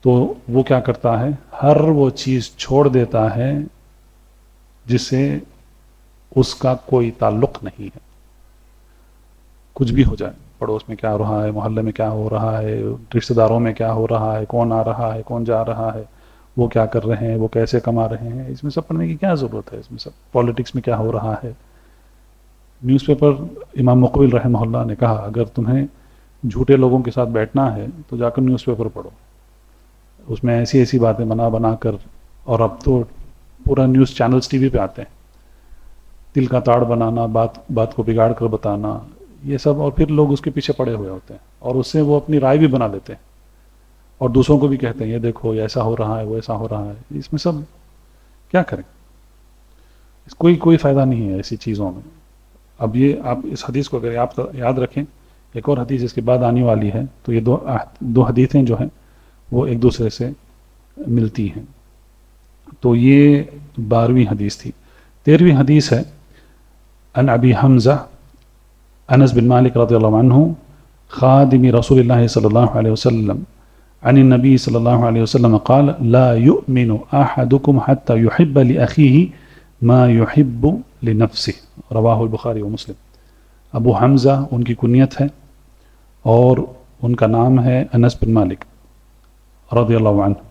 Speaker 2: تو وہ کیا کرتا ہے؟ ہر وہ چیز چھوڑ دیتا ہے جسے اس کا کوئی تعلق نہیں ہے، کچھ بھی ہو جائے، پڑوس میں کیا ہو رہا ہے، محلے میں کیا ہو رہا ہے، رشتہ داروں میں کیا ہو رہا ہے، کون آ رہا ہے، کون جا رہا ہے، وہ کیا کر رہے ہیں، وہ کیسے کما رہے ہیں، اس میں سب پڑھنے کی کیا ضرورت ہے؟ اس میں سب پالیٹکس میں کیا ہو رہا ہے. نیوز پیپر، امام مقبل رحمہ اللہ نے کہا اگر تمہیں جھوٹے لوگوں کے ساتھ بیٹھنا ہے تو جا کر نیوز پیپر پڑھو، اس میں ایسی ایسی باتیں بنا کر، اور اب تو پورا نیوز چینلز ٹی وی پہ آتے ہیں، دل کا تاڑ بنانا، بات کو بگاڑ کر بتانا، یہ سب، اور پھر لوگ اس کے پیچھے پڑے ہوئے ہوتے ہیں اور اس سے وہ اپنی رائے بھی بنا لیتے ہیں اور دوسروں کو بھی کہتے ہیں یہ دیکھو یہ ایسا ہو رہا ہے، وہ ایسا ہو رہا ہے. اس میں سب کیا کریں؟ اس کوئی فائدہ نہیں ہے ایسی چیزوں میں. اب یہ آپ اس حدیث کو اگر آپ یاد رکھیں، ایک اور حدیث اس کے بعد آنے والی ہے، تو یہ دو حدیثیں جو ہیں وہ ایک دوسرے سے ملتی ہیں. تو یہ 12ویں حدیث تھی. 13ویں حدیث ہے عن ابی حمزہ انس بن مالک رضی اللہ عنہ خادم رسول اللہ صلی اللہ علیہ وسلم عن النبی صلی اللہ علیہ وسلم قال لا يؤمن احدكم حتى يحب لاخيه ما يحب لنفسه رواہ البخاری و مسلم. ابو حمزہ ان کی کنیت ہے اور ان کا نام ہے انس بن مالک رضی اللہ عنہ،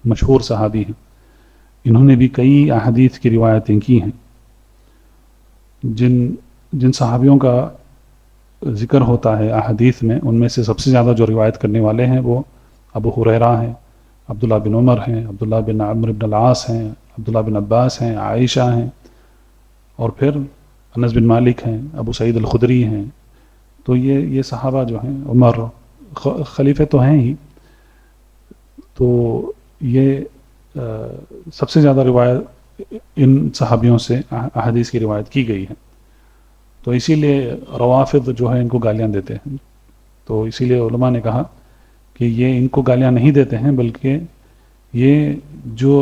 Speaker 2: مشہور صحابی ہیں. انہوں نے بھی کئی احادیث کی روایتیں کی ہیں. جن صحابیوں کا ذکر ہوتا ہے احادیث میں، ان میں سے سب سے زیادہ جو روایت کرنے والے ہیں وہ ابو ہریرہ ہیں، عبداللہ بن عمر ہیں، عبداللہ بن عمرو بن العاص ہیں، عبداللہ بن عباس ہیں، عائشہ ہیں، اور پھر انس بن مالک ہیں، ابو سعید الخدری ہیں. تو یہ صحابہ جو ہیں، عمر خلیفے تو ہیں ہی، تو یہ سب سے زیادہ روایت ان صحابیوں سے احادیث کی روایت کی گئی ہے. تو اسی لیے روافض جو ہے ان کو گالیاں دیتے ہیں. تو اسی لیے علماء نے کہا کہ یہ ان کو گالیاں نہیں دیتے ہیں، بلکہ یہ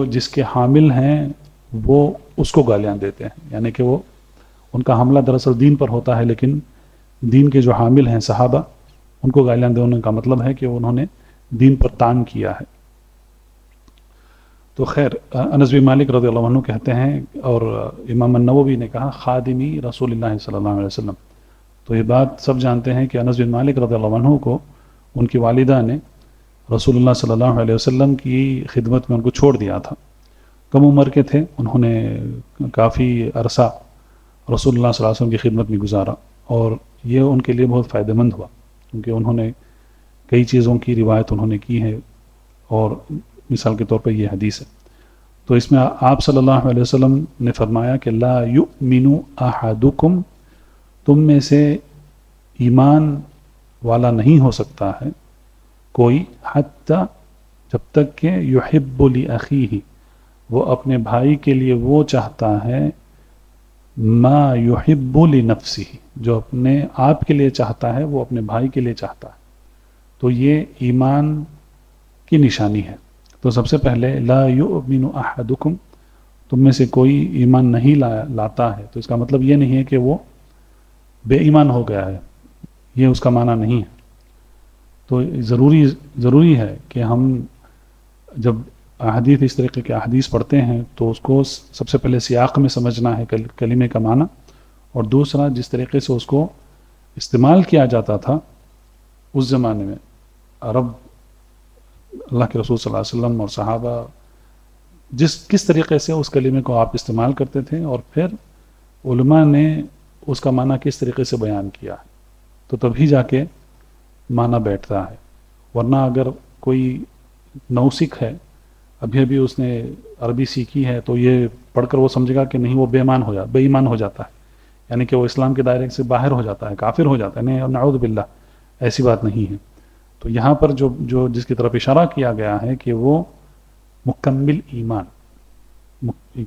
Speaker 2: جس کے حامل ہیں وہ اس کو گالیاں دیتے ہیں. یعنی کہ وہ ان کا حملہ دراصل دین پر ہوتا ہے، لیکن دین کے جو حامل ہیں صحابہ، ان کو گالیاں دینے کا مطلب ہے کہ انہوں نے دین پر طعن کیا ہے. تو خیر، انس بن مالک رضی اللہ عنہ کہتے ہیں، اور امام النووی نے کہا خادمی رسول اللہ صلی اللہ علیہ وسلم. تو یہ بات سب جانتے ہیں کہ انس بن مالک رضی اللہ عنہ کو ان کی والدہ نے رسول اللہ صلی اللہ علیہ وسلم کی خدمت میں ان کو چھوڑ دیا تھا. کم عمر کے تھے، انہوں نے کافی عرصہ رسول اللہ صلی اللہ علیہ وسلم کی خدمت میں گزارا، اور یہ ان کے لیے بہت فائدہ مند ہوا، کیونکہ انہوں نے کئی چیزوں کی روایت انہوں نے کی ہے، اور مثال کے طور پر یہ حدیث ہے. تو اس میں آپ صلی اللہ علیہ وسلم نے فرمایا کہ لا یؤمن احدکم، تم میں سے ایمان والا نہیں ہو سکتا ہے کوئی، حتی، جب تک کہ یحب لاخیہ، وہ اپنے بھائی کے لیے وہ چاہتا ہے ما یحب لنفسہ، جو اپنے آپ کے لیے چاہتا ہے وہ اپنے بھائی کے لیے چاہتا ہے. تو یہ ایمان کی نشانی ہے. تو سب سے پہلے لا یؤمن احدکم، تم میں سے کوئی ایمان نہیں لاتا ہے، تو اس کا مطلب یہ نہیں ہے کہ وہ بے ایمان ہو گیا ہے، یہ اس کا معنی نہیں ہے. تو ضروری ہے کہ ہم جب احادیث، اس طریقے کے احادیث پڑھتے ہیں تو اس کو سب سے پہلے سیاق میں سمجھنا ہے کلمے کا معنی، اور دوسرا جس طریقے سے اس کو استعمال کیا جاتا تھا اس زمانے میں، عرب، اللہ کے رسول صلی اللہ علیہ وسلم اور صحابہ کس طریقے سے اس کلمے کو آپ استعمال کرتے تھے، اور پھر علماء نے اس کا معنی کس طریقے سے بیان کیا ہے، تو تبھی جا کے معنی بیٹھتا ہے. ورنہ اگر کوئی نوسکھ ہے، ابھی اس نے عربی سیکھی ہے، تو یہ پڑھ کر وہ سمجھے گا کہ نہیں، وہ بے ایمان ہو جاتا ہے، یعنی کہ وہ اسلام کے دائرے سے باہر ہو جاتا ہے، کافر ہو جاتا ہے. نہیں، نعوذ باللہ، ایسی بات نہیں ہے. تو یہاں پر جو جس کی طرف اشارہ کیا گیا ہے کہ وہ مکمل ایمان،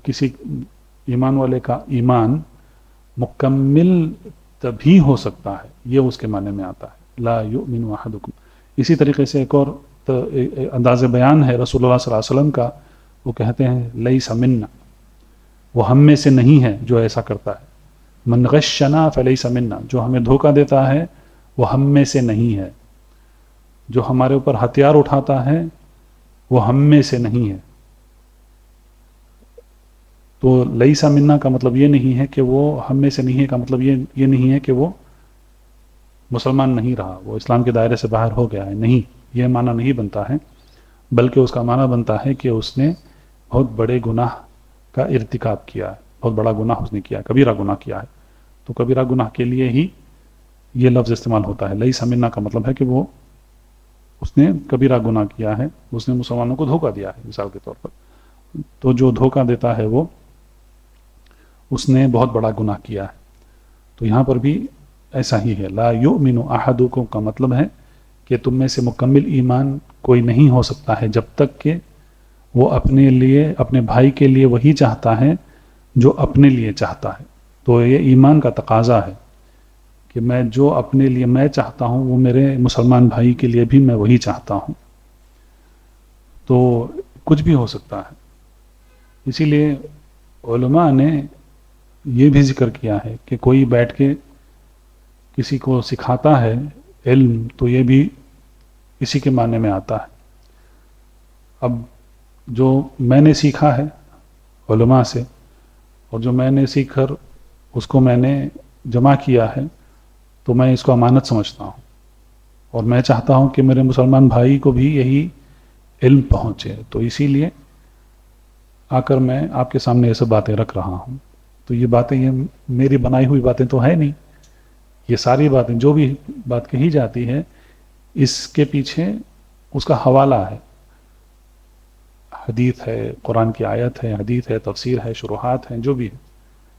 Speaker 2: کسی ایمان والے کا ایمان مکمل تبھی ہو سکتا ہے، یہ اس کے معنی میں آتا ہے لا یؤمن احدکم. اسی طریقے سے ایک اور انداز بیان ہے رسول اللہ صلی اللہ علیہ وسلم کا، وہ کہتے ہیں لیس منا، وہ ہم میں سے نہیں ہے جو ایسا کرتا ہے. من غشنا فلیس منا، جو ہمیں دھوکہ دیتا ہے وہ ہم میں سے نہیں ہے. جو ہمارے اوپر ہتھیار اٹھاتا ہے وہ ہم میں سے نہیں ہے. تو لیسا منا کا مطلب یہ نہیں ہے کہ وہ ہم میں سے نہیں ہے، کا مطلب یہ نہیں ہے کہ وہ مسلمان نہیں رہا، وہ اسلام کے دائرے سے باہر ہو گیا ہے، نہیں، یہ معنی نہیں بنتا ہے. بلکہ اس کا معنی بنتا ہے کہ اس نے بہت بڑے گناہ کا ارتکاب کیا ہے، بہت بڑا گناہ اس نے کیا ہے، کبیرہ گناہ کیا ہے. تو کبیرہ گناہ کے لیے ہی یہ لفظ استعمال ہوتا ہے. لیس منا کا مطلب ہے کہ وہ اس نے کبیرہ گناہ کیا ہے، اس نے مسلمانوں کو دھوکہ دیا ہے مثال کے طور پر. تو جو دھوکہ دیتا ہے وہ اس نے بہت بڑا گناہ کیا ہے. تو یہاں پر بھی ایسا ہی ہے. لا یؤمن احدکم کا مطلب ہے کہ تم میں سے مکمل ایمان کوئی نہیں ہو سکتا ہے جب تک کہ وہ اپنے لیے، اپنے بھائی کے لیے وہی چاہتا ہے جو اپنے لیے چاہتا ہے. تو یہ ایمان کا تقاضا ہے کہ میں جو اپنے لیے میں چاہتا ہوں وہ میرے مسلمان بھائی کے لیے بھی میں وہی چاہتا ہوں. تو کچھ بھی ہو سکتا ہے. اسی لیے علماء نے یہ بھی ذکر کیا ہے کہ کوئی بیٹھ کے کسی کو سکھاتا ہے علم تو یہ بھی اسی کے معنی میں آتا ہے. اب جو میں نے سیکھا ہے علماء سے اور جو میں نے سیکھ کر اس کو میں نے جمع کیا ہے تو میں اس کو امانت سمجھتا ہوں اور میں چاہتا ہوں کہ میرے مسلمان بھائی کو بھی یہی علم پہنچے. تو اسی لیے آ کر میں آپ کے سامنے یہ سب باتیں رکھ رہا ہوں. تو یہ باتیں یہ میری بنائی ہوئی باتیں تو ہے نہیں. یہ ساری باتیں جو بھی بات کہی جاتی ہے اس کے پیچھے اس کا حوالہ ہے. حدیث ہے، قرآن کی آیت ہے، حدیث ہے، تفسیر ہے، شروحات ہیں، جو بھی ہے،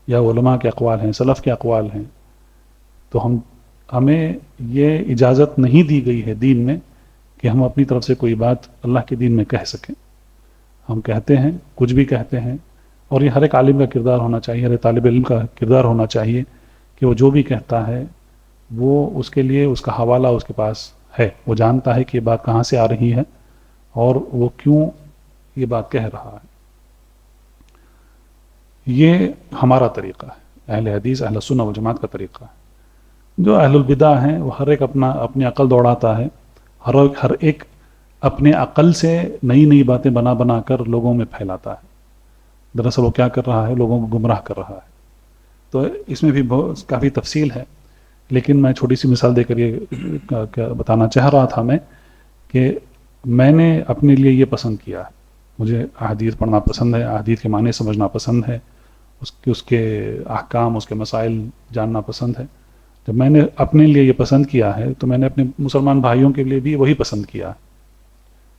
Speaker 2: یا علماء کے اقوال ہیں، سلف کے اقوال ہیں. تو ہمیں یہ اجازت نہیں دی گئی ہے دین میں کہ ہم اپنی طرف سے کوئی بات اللہ کے دین میں کہہ سکیں. ہم کہتے ہیں، کچھ بھی کہتے ہیں، اور یہ ہر ایک عالم کا کردار ہونا چاہیے، ہر طالب علم کا کردار ہونا چاہیے کہ وہ جو بھی کہتا ہے وہ اس کے لیے اس کا حوالہ اس کے پاس ہے. وہ جانتا ہے کہ یہ بات کہاں سے آ رہی ہے اور وہ کیوں یہ بات کہہ رہا ہے. یہ ہمارا طریقہ ہے، اہل حدیث، اہل سنہ والجماعت کا طریقہ ہے. جو اہل البدع ہیں وہ ہر ایک اپنی عقل دوڑاتا ہے، ہر ایک اپنے عقل سے نئی باتیں بنا کر لوگوں میں پھیلاتا ہے. دراصل وہ کیا کر رہا ہے؟ لوگوں کو گمراہ کر رہا ہے. تو اس میں بھی کافی تفصیل ہے، لیکن میں چھوٹی سی مثال دے کر یہ بتانا چاہ رہا تھا میں کہ میں نے اپنے لیے یہ پسند کیا ہے. مجھے احادیث پڑھنا پسند ہے، احادیث کے معنی سمجھنا پسند ہے، اس کے احکام، اس کے مسائل جاننا پسند ہے. جب میں نے اپنے لیے یہ پسند کیا ہے تو میں نے اپنے مسلمان بھائیوں کے لیے بھی وہی پسند کیا ہے.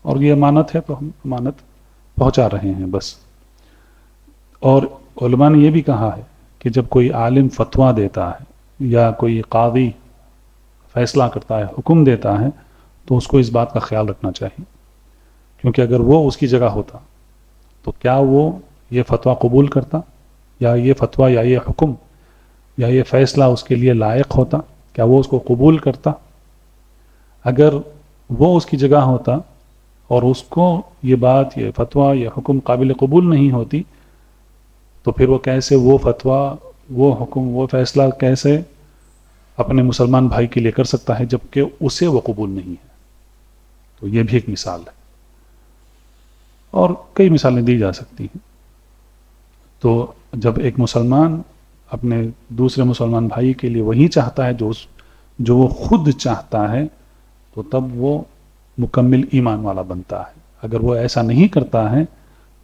Speaker 2: اور یہ امانت ہے تو ہم امانت پہنچا رہے ہیں بس. اور علماء نے یہ بھی کہا ہے کہ جب کوئی عالم فتویٰ دیتا ہے یا کوئی قاضی فیصلہ کرتا ہے، حکم دیتا ہے، تو اس کو اس بات کا خیال رکھنا چاہیے، کیونکہ اگر وہ اس کی جگہ ہوتا تو کیا وہ یہ فتویٰ قبول کرتا، یا یہ فتویٰ یا یہ حکم یا یہ فیصلہ اس کے لیے لائق ہوتا؟ کیا وہ اس کو قبول کرتا؟ اگر وہ اس کی جگہ ہوتا اور اس کو یہ بات، یہ فتویٰ، یہ حکم قابل قبول نہیں ہوتی تو پھر وہ کیسے وہ فتویٰ، وہ حکم، وہ فیصلہ کیسے اپنے مسلمان بھائی کے لیے کر سکتا ہے جبکہ اسے وہ قبول نہیں ہے؟ تو یہ بھی ایک مثال ہے، اور کئی مثالیں دی جا سکتی ہیں. تو جب ایک مسلمان اپنے دوسرے مسلمان بھائی کے لیے وہی چاہتا ہے جو وہ خود چاہتا ہے تو تب وہ مکمل ایمان والا بنتا ہے. اگر وہ ایسا نہیں کرتا ہے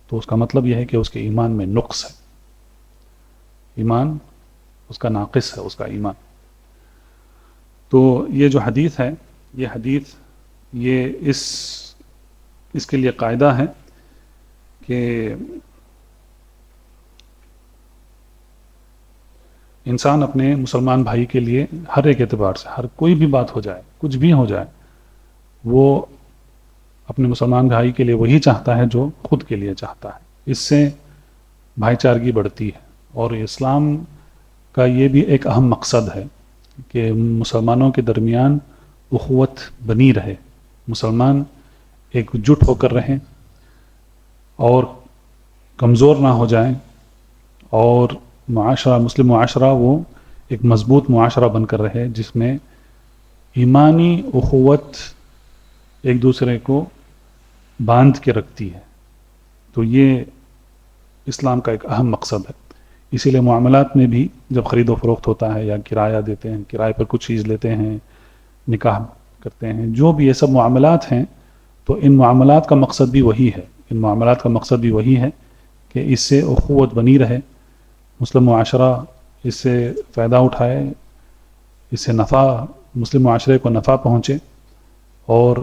Speaker 2: تو اس کا مطلب یہ ہے کہ اس کے ایمان میں نقص ہے، ایمان اس کا ناقص ہے، اس کا ایمان. تو یہ جو حدیث ہے، یہ حدیث یہ اس کے لیے قاعدہ ہے کہ انسان اپنے مسلمان بھائی کے لیے ہر ایک اعتبار سے، ہر کوئی بھی بات ہو جائے، کچھ بھی ہو جائے، وہ اپنے مسلمان بھائی کے لیے وہی چاہتا ہے جو خود کے لیے چاہتا ہے. اس سے بھائی چارگی بڑھتی ہے. اور اسلام کا یہ بھی ایک اہم مقصد ہے کہ مسلمانوں کے درمیان اخوت بنی رہے، مسلمان ایک جٹ ہو کر رہیں اور کمزور نہ ہو جائیں، اور معاشرہ، مسلم معاشرہ وہ ایک مضبوط معاشرہ بن کر رہے جس میں ایمانی اخوت ایک دوسرے کو باندھ کے رکھتی ہے. تو یہ اسلام کا ایک اہم مقصد ہے. اسی لیے معاملات میں بھی جب خرید و فروخت ہوتا ہے یا کرایہ دیتے ہیں، کرائے پر کچھ چیز لیتے ہیں، نکاح کرتے ہیں، جو بھی یہ سب معاملات ہیں، تو ان معاملات کا مقصد بھی وہی ہے، ان معاملات کا مقصد بھی وہی ہے کہ اس سے اخوت بنی رہے، مسلم معاشرہ اس سے فائدہ اٹھائے، اس سے نفع، مسلم معاشرے کو نفع پہنچے، اور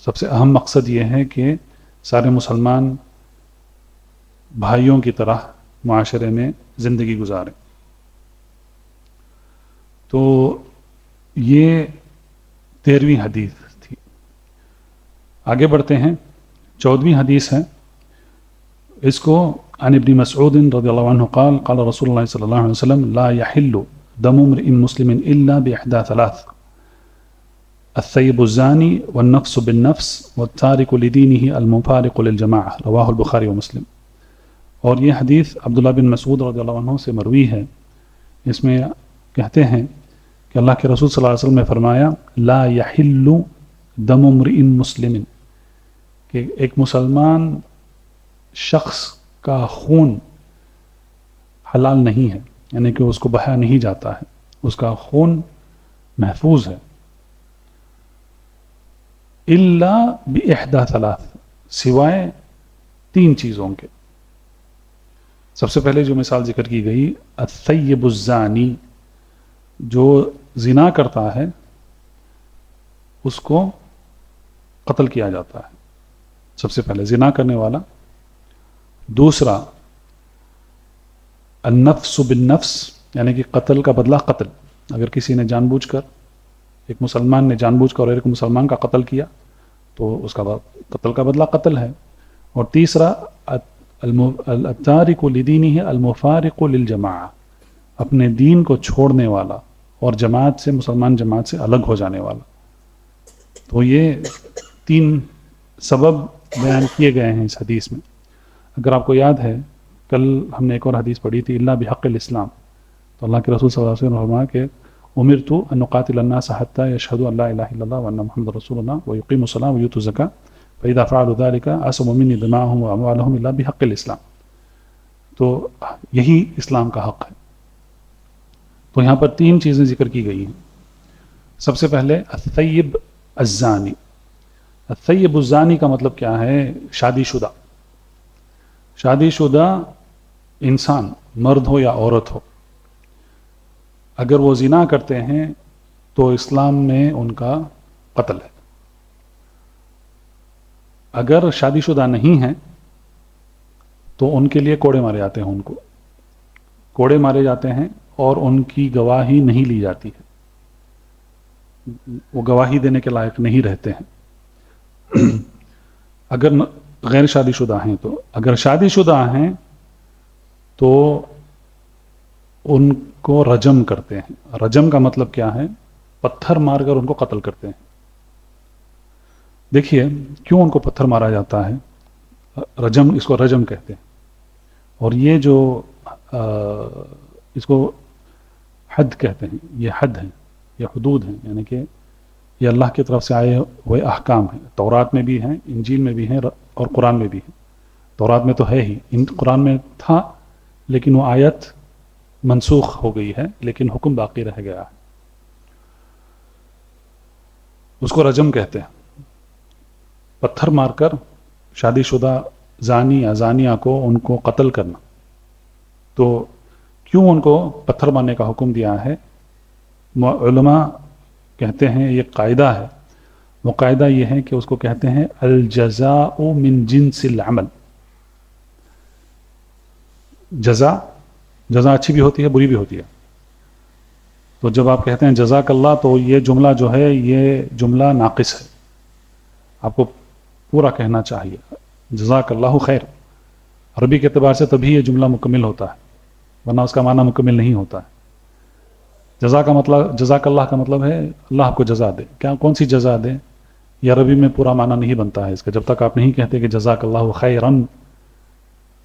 Speaker 2: سب سے اہم مقصد یہ ہے کہ سارے مسلمان بھائیوں کی طرح معاشرے میں زندگی گزاریں۔ تو یہ 13ویں حدیث تھی۔ آگے بڑھتے ہیں، 14ویں حدیث ہے، اس کو عن ابن مسعود رضی اللہ عنہ قال قال رسول اللہ صلی اللہ علیہ وسلم لا يحل دم امرئ مسلم الا باحدى ثلاث الثيب الزاني والنفس بالنفس والتارك لدينه المفارق للجماعة رواه البخاری ومسلم۔ اور یہ حدیث عبداللہ بن مسعود رضی اللہ عنہ سے مروی ہے، اس میں کہتے ہیں کہ اللہ کے رسول صلی اللہ علیہ وسلم نے فرمایا لا يحل دم امرئ مسلم، کہ ایک مسلمان شخص کا خون حلال نہیں ہے، یعنی کہ اس کو بہایا نہیں جاتا ہے، اس کا خون محفوظ ہے، الا باحدى ثلاث، سوائے 3 چیزوں کے۔ سب سے پہلے جو مثال ذکر کی گئی الثیب الزانی، جو زنا کرتا ہے اس کو قتل کیا جاتا ہے، سب سے پہلے زنا کرنے والا۔ دوسرا النفس بالنفس، یعنی کہ قتل کا بدلہ قتل، اگر کسی نے جان بوجھ کر، ایک مسلمان نے جان بوجھ کر ایک مسلمان کا قتل کیا تو اس کا قتل کا بدلہ قتل ہے۔ اور تیسرا التارک لدینہ المفارق للجماعہ، اپنے دین کو چھوڑنے والا اور جماعت سے، مسلمان جماعت سے الگ ہو جانے والا۔ تو یہ 3 سبب بیان کیے گئے ہیں اس حدیث میں۔ اگر آپ کو یاد ہے کل ہم نے ایک اور حدیث پڑھی تھی الا بحق الاسلام، تو اللہ کے رسول صلی اللہ علیہ وسلم نے فرمایا کہ امرت ان اقاتل الناس حتى يشهدوا ان لا اله الا الله وان محمد رسول الله ويقيموا الصلاه ويؤتوا الزكاه فاذا فعلوا ذلك عصموا مني دماءهم واموالهم الا بحق الاسلام۔ تو یہی اسلام کا حق ہے۔ تو یہاں پر 3 چیزیں ذکر کی گئی ہیں۔ سب سے پہلے الثیب الزانی۔ الثیب الزانی کا مطلب کیا ہے؟ شادی شدہ، شادی شدہ انسان، مرد ہو یا عورت ہو، اگر وہ زنا کرتے ہیں تو اسلام میں ان کا قتل ہے۔ اگر شادی شدہ نہیں ہیں تو ان کے لیے کوڑے مارے جاتے ہیں، ان کو کوڑے مارے جاتے ہیں اور ان کی گواہی نہیں لی جاتی ہے، وہ گواہی دینے کے لائق نہیں رہتے ہیں۔ اگر غیر شادی شدہ ہیں تو، اگر شادی شدہ ہیں تو ان کو رجم کرتے ہیں۔ رجم کا مطلب کیا ہے؟ پتھر مار کر ان کو قتل کرتے ہیں۔ دیکھیے کیوں ان کو پتھر مارا جاتا ہے؟ رجم، اس کو رجم کہتے ہیں۔ اور یہ جو اس کو حد کہتے ہیں، یہ حد ہیں، یہ حدود ہیں، یعنی کہ یہ اللہ کی طرف سے آئے ہوئے احکام ہیں۔ تورات میں بھی ہیں، انجیل میں بھی ہیں، اور قرآن میں بھی ہیں۔ تورات میں تو ہے ہی، قرآن میں تھا لیکن وہ آیت منسوخ ہو گئی ہے، لیکن حکم باقی رہ گیا ہے۔ اس کو رجم کہتے ہیں، پتھر مار کر شادی شدہ زانی یا زانیہ کو ان کو قتل کرنا۔ تو کیوں ان کو پتھر مارنے کا حکم دیا ہے؟ علماء کہتے ہیں یہ قاعدہ ہے، وہ قاعدہ یہ ہے کہ اس کو کہتے ہیں الجزاء من جنس العمل۔ جزا اچھی بھی ہوتی ہے، بری بھی ہوتی ہے۔ تو جب آپ کہتے ہیں جزاک اللہ تو یہ جملہ جو ہے یہ جملہ ناقص ہے، آپ کو پورا کہنا چاہیے جزاک اللہ خیر۔ عربی کے اعتبار سے تبھی یہ جملہ مکمل ہوتا ہے، ورنہ اس کا معنی مکمل نہیں ہوتا ہے۔ جزاک اللہ کا مطلب ہے اللہ آپ کو جزا دے۔ کون سی جزا دے؟ یہ عربی میں پورا معنی نہیں بنتا ہے اس کا، جب تک آپ نہیں کہتے کہ جزاک اللہ خیرن،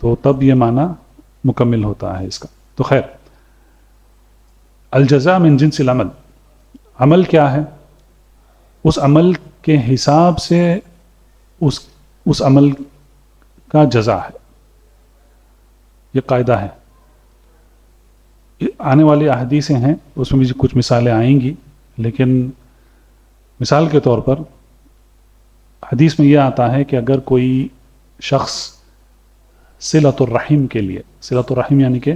Speaker 2: تو تب یہ معنی مکمل ہوتا ہے اس کا۔ تو خیر، الجزاء من جنس العمل، عمل کیا ہے؟ اس عمل کے حساب سے اس عمل کا جزا ہے، یہ قاعدہ ہے۔ آنے والی احادیثیں ہیں، اس میں بھی کچھ مثالیں آئیں گی، لیکن مثال کے طور پر حدیث میں یہ آتا ہے کہ اگر کوئی شخص صلۃ الرحم کے لیے، صلۃ الرحم یعنی کہ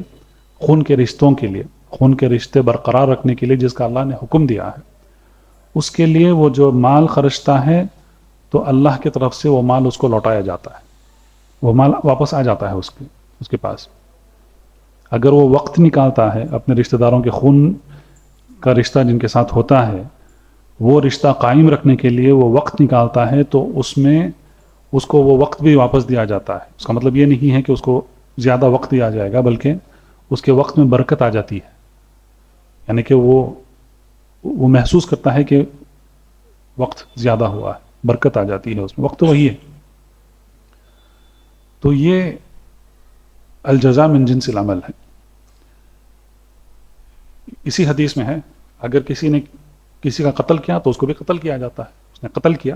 Speaker 2: خون کے رشتوں کے لیے، خون کے رشتے برقرار رکھنے کے لیے جس کا اللہ نے حکم دیا ہے، اس کے لیے وہ جو مال خرچتا ہے تو اللہ کی طرف سے وہ مال اس کو لوٹایا جاتا ہے، وہ مال واپس آ جاتا ہے اس کے پاس۔ اگر وہ وقت نکالتا ہے اپنے رشتہ داروں کے خون کا رشتہ جن کے ساتھ ہوتا ہے، وہ رشتہ قائم رکھنے کے لیے وہ وقت نکالتا ہے، تو اس میں اس کو وہ وقت بھی واپس دیا جاتا ہے۔ اس کا مطلب یہ نہیں ہے کہ اس کو زیادہ وقت دیا جائے گا، بلکہ اس کے وقت میں برکت آ جاتی ہے، یعنی کہ وہ محسوس کرتا ہے کہ وقت زیادہ ہوا ہے، برکت آ جاتی ہے اس میں، وقت تو وہی ہے۔ تو یہ الجزاء من جنس العمل ہے۔ اسی حدیث میں ہے اگر کسی نے کسی کا قتل کیا تو اس کو بھی قتل کیا جاتا ہے، اس نے قتل کیا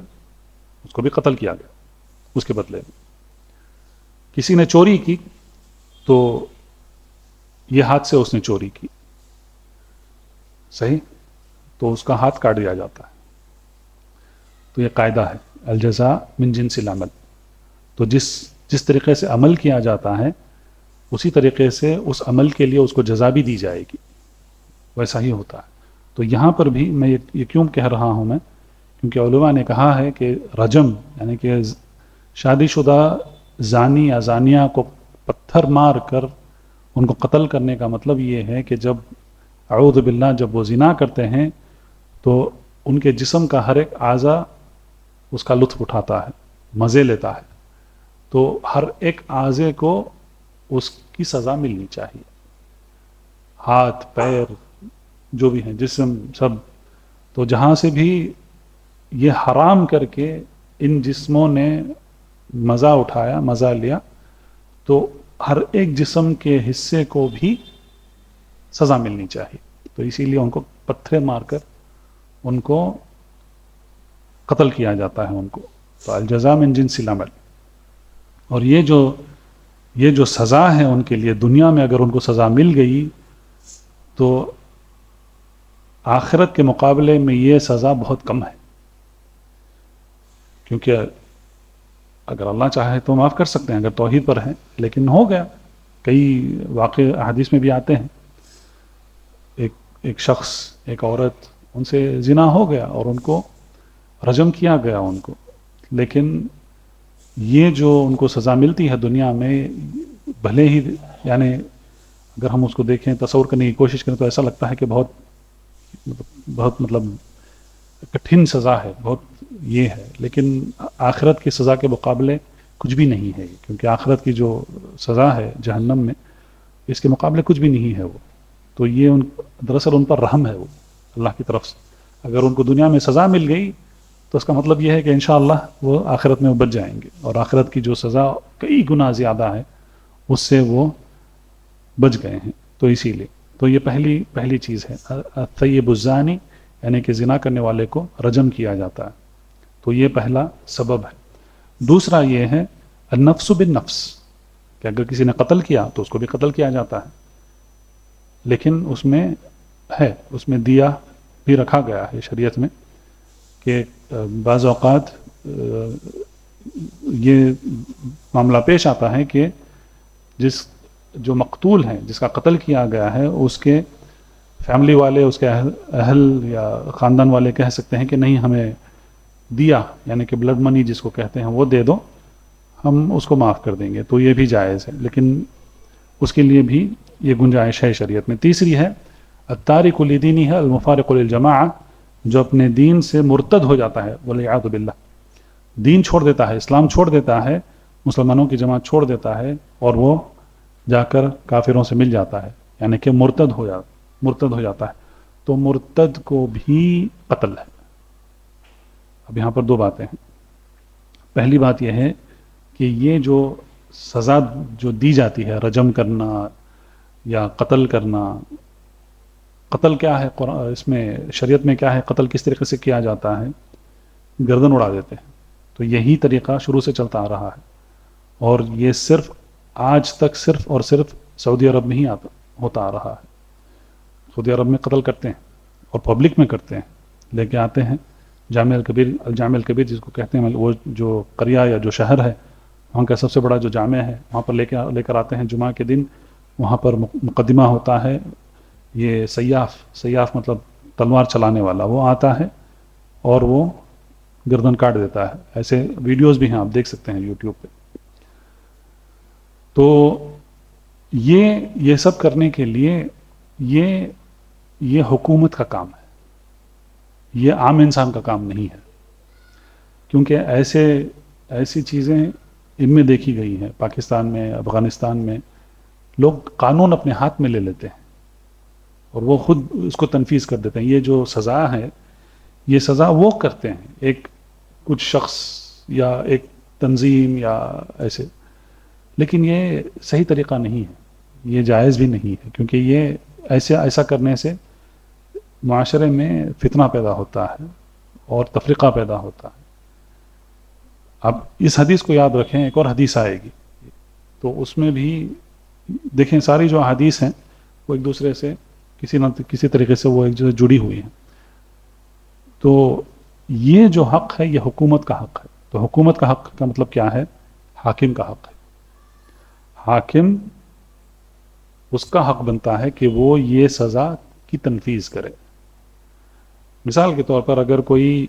Speaker 2: اس کو بھی قتل کیا گیا اس کے بدلے میں۔ کسی نے چوری کی تو یہ ہاتھ سے اس نے چوری کی، صحیح، تو اس کا ہاتھ کاٹ دیا جاتا ہے۔ تو یہ قاعدہ ہے الجزاء من جنس العمل۔ تو جس طریقے سے عمل کیا جاتا ہے اسی طریقے سے اس عمل کے لیے اس کو جزا بھی دی جائے گی، ویسا ہی ہوتا ہے۔ تو یہاں پر بھی میں یہ کیوں کہہ رہا ہوں میں، کیونکہ علماء نے کہا ہے کہ رجم یعنی کہ شادی شدہ زانی یا زانیہ کو پتھر مار کر ان کو قتل کرنے کا مطلب یہ ہے کہ جب اعوذ باللہ جب وہ زنا کرتے ہیں تو ان کے جسم کا ہر ایک اعضا اس کا لطف اٹھاتا ہے، مزے لیتا ہے، تو ہر ایک اعضے کو اس کی سزا ملنی چاہیے، ہاتھ پیر جو بھی ہیں جسم سب۔ تو جہاں سے بھی یہ حرام کر کے ان جسموں نے مزہ اٹھایا، مزہ لیا، تو ہر ایک جسم کے حصے کو بھی سزا ملنی چاہیے۔ تو اسی لیے ان کو پتھر مار کر ان کو قتل کیا جاتا ہے ان کو۔ تو الجزاء من جنس العمل۔ اور یہ جو سزا ہے ان کے لیے دنیا میں اگر ان کو سزا مل گئی تو آخرت کے مقابلے میں یہ سزا بہت کم ہے، کیونکہ اگر اللہ چاہے تو معاف کر سکتے ہیں اگر توحید پر ہیں، لیکن ہو گیا۔ کئی واقع احادیث میں بھی آتے ہیں، ایک شخص ایک عورت ان سے زنا ہو گیا اور ان کو رجم کیا گیا ان کو، لیکن یہ جو ان کو سزا ملتی ہے دنیا میں، بھلے ہی یعنی اگر ہم اس کو دیکھیں تصور کرنے کی کوشش کریں تو ایسا لگتا ہے کہ بہت مطلب کٹھن سزا ہے، بہت یہ ہے، لیکن آخرت کی سزا کے مقابلے کچھ بھی نہیں ہے، کیونکہ آخرت کی جو سزا ہے جہنم میں اس کے مقابلے کچھ بھی نہیں ہے وہ۔ تو یہ دراصل ان پر رحم ہے وہ اللہ کی طرف سے۔ اگر ان کو دنیا میں سزا مل گئی تو اس کا مطلب یہ ہے کہ انشاءاللہ وہ آخرت میں بچ جائیں گے، اور آخرت کی جو سزا کئی گنا زیادہ ہے اس سے وہ بچ گئے ہیں۔ تو اسی لیے تو یہ پہلی چیز ہے الثیب الزانی، یعنی کہ زنا کرنے والے کو رجم کیا جاتا ہے، تو یہ پہلا سبب ہے۔ دوسرا یہ ہے النفس بالنفس، کہ اگر کسی نے قتل کیا تو اس کو بھی قتل کیا جاتا ہے، لیکن اس میں دیا بھی رکھا گیا ہے شریعت میں، کہ بعض اوقات یہ معاملہ پیش آتا ہے کہ جو مقتول ہیں، جس کا قتل کیا گیا ہے، اس کے فیملی والے، اس کے اہل یا خاندان والے کہہ سکتے ہیں کہ نہیں، ہمیں دیا یعنی کہ بلڈ منی جس کو کہتے ہیں وہ دے دو، ہم اس کو معاف کر دیں گے، تو یہ بھی جائز ہے، لیکن اس کے لیے بھی یہ گنجائش ہے شریعت میں۔ تیسری ہے التارک لدینہ المفارق للجماعہ، جو اپنے دین سے مرتد ہو جاتا ہے، والعیاذ باللہ، دین چھوڑ دیتا ہے، اسلام چھوڑ دیتا ہے، مسلمانوں کی جماعت چھوڑ دیتا ہے، اور وہ جا کر کافروں سے مل جاتا ہے، یعنی کہ مرتد ہو جاتا ہے، تو مرتد کو بھی قتل ہے۔ اب یہاں پر دو باتیں ہیں۔ پہلی بات یہ ہے کہ یہ جو سزا جو دی جاتی ہے، رجم کرنا یا قتل کرنا، قتل کیا ہے اس میں شریعت میں کیا ہے، قتل کس طریقے سے کیا جاتا ہے، گردن اڑا دیتے ہیں، تو یہی طریقہ شروع سے چلتا آ رہا ہے، اور یہ صرف آج تک صرف اور صرف سعودی عرب میں ہی ہوتا آ رہا ہے۔ سعودی عرب میں قتل کرتے ہیں اور پبلک میں کرتے ہیں، لے کے آتے ہیں جامع الکبیر جس کو کہتے ہیں، وہ جو قریہ یا جو شہر ہے وہاں کا سب سے بڑا جو جامع ہے، وہاں پر لے کر آتے ہیں جمعہ کے دن. وہاں پر مقدمہ ہوتا ہے، یہ سیاف مطلب تلوار چلانے والا، وہ آتا ہے اور وہ گردن کاٹ دیتا ہے. ایسے ویڈیوز بھی ہیں، آپ دیکھ سکتے ہیں یوٹیوب پہ. تو یہ سب کرنے کے لیے یہ حکومت کا کام ہے، یہ عام انسان کا کام نہیں ہے. کیونکہ ایسی چیزیں ان میں دیکھی گئی ہیں. پاکستان میں، افغانستان میں لوگ قانون اپنے ہاتھ میں لے لیتے ہیں اور وہ خود اس کو تنفیذ کر دیتے ہیں. یہ جو سزا ہے، یہ سزا وہ کرتے ہیں، کچھ شخص یا ایک تنظیم یا ایسے. لیکن یہ صحیح طریقہ نہیں ہے، یہ جائز بھی نہیں ہے. کیونکہ یہ ایسا کرنے سے معاشرے میں فتنہ پیدا ہوتا ہے اور تفرقہ پیدا ہوتا ہے. اب اس حدیث کو یاد رکھیں، ایک اور حدیث آئے گی تو اس میں بھی دیکھیں ساری جو حدیث ہیں وہ ایک دوسرے سے کسی نہ کسی طریقے سے وہ ایک دوسرے جڑی ہوئی ہیں. تو یہ جو حق ہے یہ حکومت کا حق ہے. تو حکومت کا حق کا مطلب کیا ہے؟ حاکم کا حق ہے. حاکم اس کا حق بنتا ہے کہ وہ یہ سزا کی تنفیذ کرے. مثال کے طور پر اگر کوئی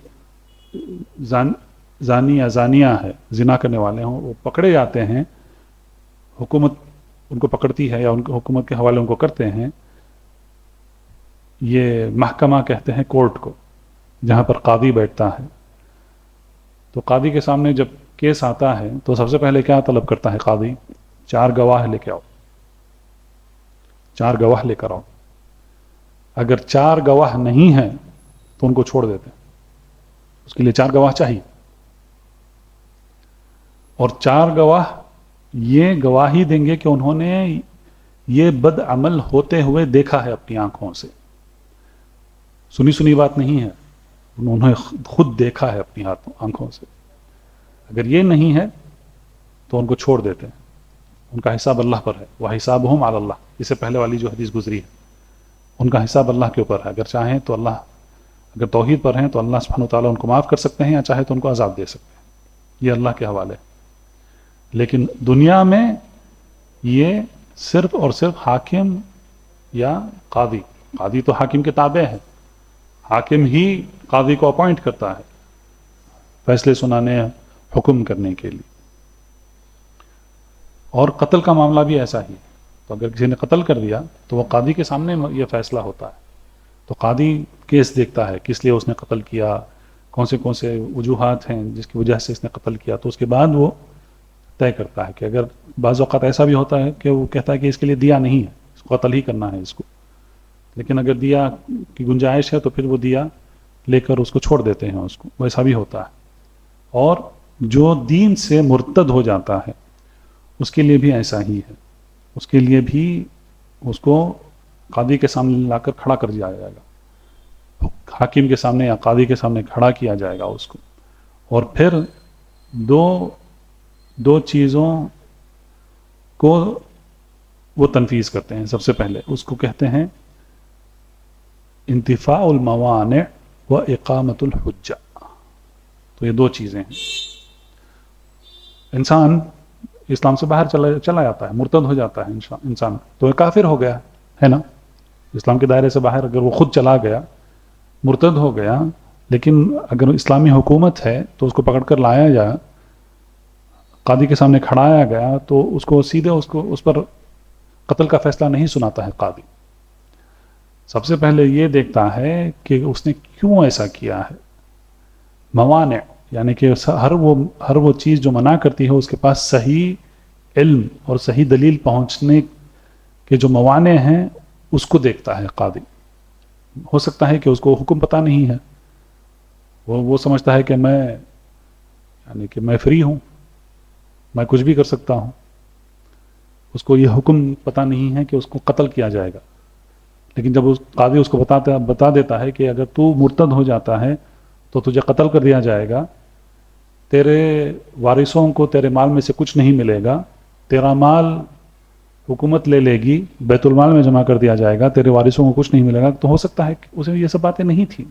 Speaker 2: زانی یا زانیہ ہے، زنا کرنے والے ہوں، وہ پکڑے جاتے ہیں، حکومت ان کو پکڑتی ہے یا ان کو حکومت کے حوالے ان کو کرتے ہیں. یہ محکمہ کہتے ہیں کورٹ کو، جہاں پر قاضی بیٹھتا ہے. تو قاضی کے سامنے جب کیس آتا ہے تو سب سے پہلے کیا طلب کرتا ہے قاضی؟ 4 گواہ لے کے آؤ، 4 گواہ لے کر آؤ. اگر 4 گواہ نہیں ہیں تو ان کو چھوڑ دیتے ہیں. اس کے لیے 4 گواہ چاہیے، اور 4 گواہ یہ گواہی دیں گے کہ انہوں نے یہ بد عمل ہوتے ہوئے دیکھا ہے اپنی آنکھوں سے. سنی بات نہیں ہے، انہوں نے خود دیکھا ہے اپنی آنکھوں سے. اگر یہ نہیں ہے تو ان کو چھوڑ دیتے ہیں. ان کا حساب اللہ پر ہے. وَحِسَابُهُمْ عَلَى اللَّهِ، اس سے پہلے والی جو حدیث گزری ہے، ان کا حساب اللہ کے اوپر ہے. اگر چاہیں تو اللہ، اگر توحید پر ہیں تو اللہ سبحانہ وتعالیٰ ان کو معاف کر سکتے ہیں، یا چاہے تو ان کو عذاب دے سکتے ہیں. یہ اللہ کے حوالے. لیکن دنیا میں یہ صرف اور صرف حاکم یا قاضی تو حاکم کے تابع ہے. حاکم ہی قاضی کو اپوائنٹ کرتا ہے فیصلے سنانے، حکم کرنے کے لیے. اور قتل کا معاملہ بھی ایسا ہی. تو اگر کسی نے قتل کر دیا تو وہ قاضی کے سامنے یہ فیصلہ ہوتا ہے. تو قاضی کیس دیکھتا ہے کس لیے اس نے قتل کیا، کون سے وجوہات ہیں جس کی وجہ سے اس نے قتل کیا. تو اس کے بعد وہ طے کرتا ہے کہ اگر بعض اوقات ایسا بھی ہوتا ہے کہ وہ کہتا ہے کہ اس کے لیے دیا نہیں ہے، اس کو قتل ہی کرنا ہے اس کو. لیکن اگر دیا کی گنجائش ہے تو پھر وہ دیا لے کر اس کو چھوڑ دیتے ہیں اس کو. ویسا بھی ہوتا ہے. اور جو دین سے مرتد ہو جاتا ہے اس کے لیے بھی ایسا ہی ہے. اس کے لیے بھی اس کو قاضی کے سامنے لا کر کھڑا کر دیا جائے گا، حاکم کے سامنے یا قاضی کے سامنے کھڑا کیا جائے گا اس کو. اور پھر دو چیزوں کو وہ تنفیذ کرتے ہیں. سب سے پہلے اس کو کہتے ہیں انتفاع الموانع و اقامت الحجہ. تو یہ 2 چیزیں ہیں. انسان اسلام سے باہر چلا جاتا ہے، مرتد ہو جاتا ہے انسان، تو یہ کافر ہو گیا ہے نا. اسلام کے دائرے سے باہر اگر وہ خود چلا گیا، مرتد ہو گیا. لیکن اگر اسلامی حکومت ہے تو اس کو پکڑ کر لایا جائے، قاضی کے سامنے کھڑایا گیا، تو اس کو سیدھے اس پر قتل کا فیصلہ نہیں سناتا ہے قاضی. سب سے پہلے یہ دیکھتا ہے کہ اس نے کیوں ایسا کیا ہے. موانع یعنی کہ ہر وہ چیز جو منع کرتی ہے اس کے پاس صحیح علم اور صحیح دلیل پہنچنے کے جو موانع ہیں اس کو دیکھتا ہے قاضی. ہو سکتا ہے کہ اس کو حکم پتہ نہیں ہے، وہ سمجھتا ہے کہ میں فری ہوں، میں کچھ بھی کر سکتا ہوں. اس کو یہ حکم پتہ نہیں ہے کہ اس کو قتل کیا جائے گا. لیکن جب قاضی اس کو بتا دیتا ہے کہ اگر تو مرتد ہو جاتا ہے تو تجھے قتل کر دیا جائے گا، تیرے وارثوں کو تیرے مال میں سے کچھ نہیں ملے گا، تیرا مال حکومت لے لے گی، بیت المال میں جمع کر دیا جائے گا، تیرے وارثوں کو کچھ نہیں ملے گا. تو ہو سکتا ہے کہ اسے یہ سب باتیں نہیں تھیں،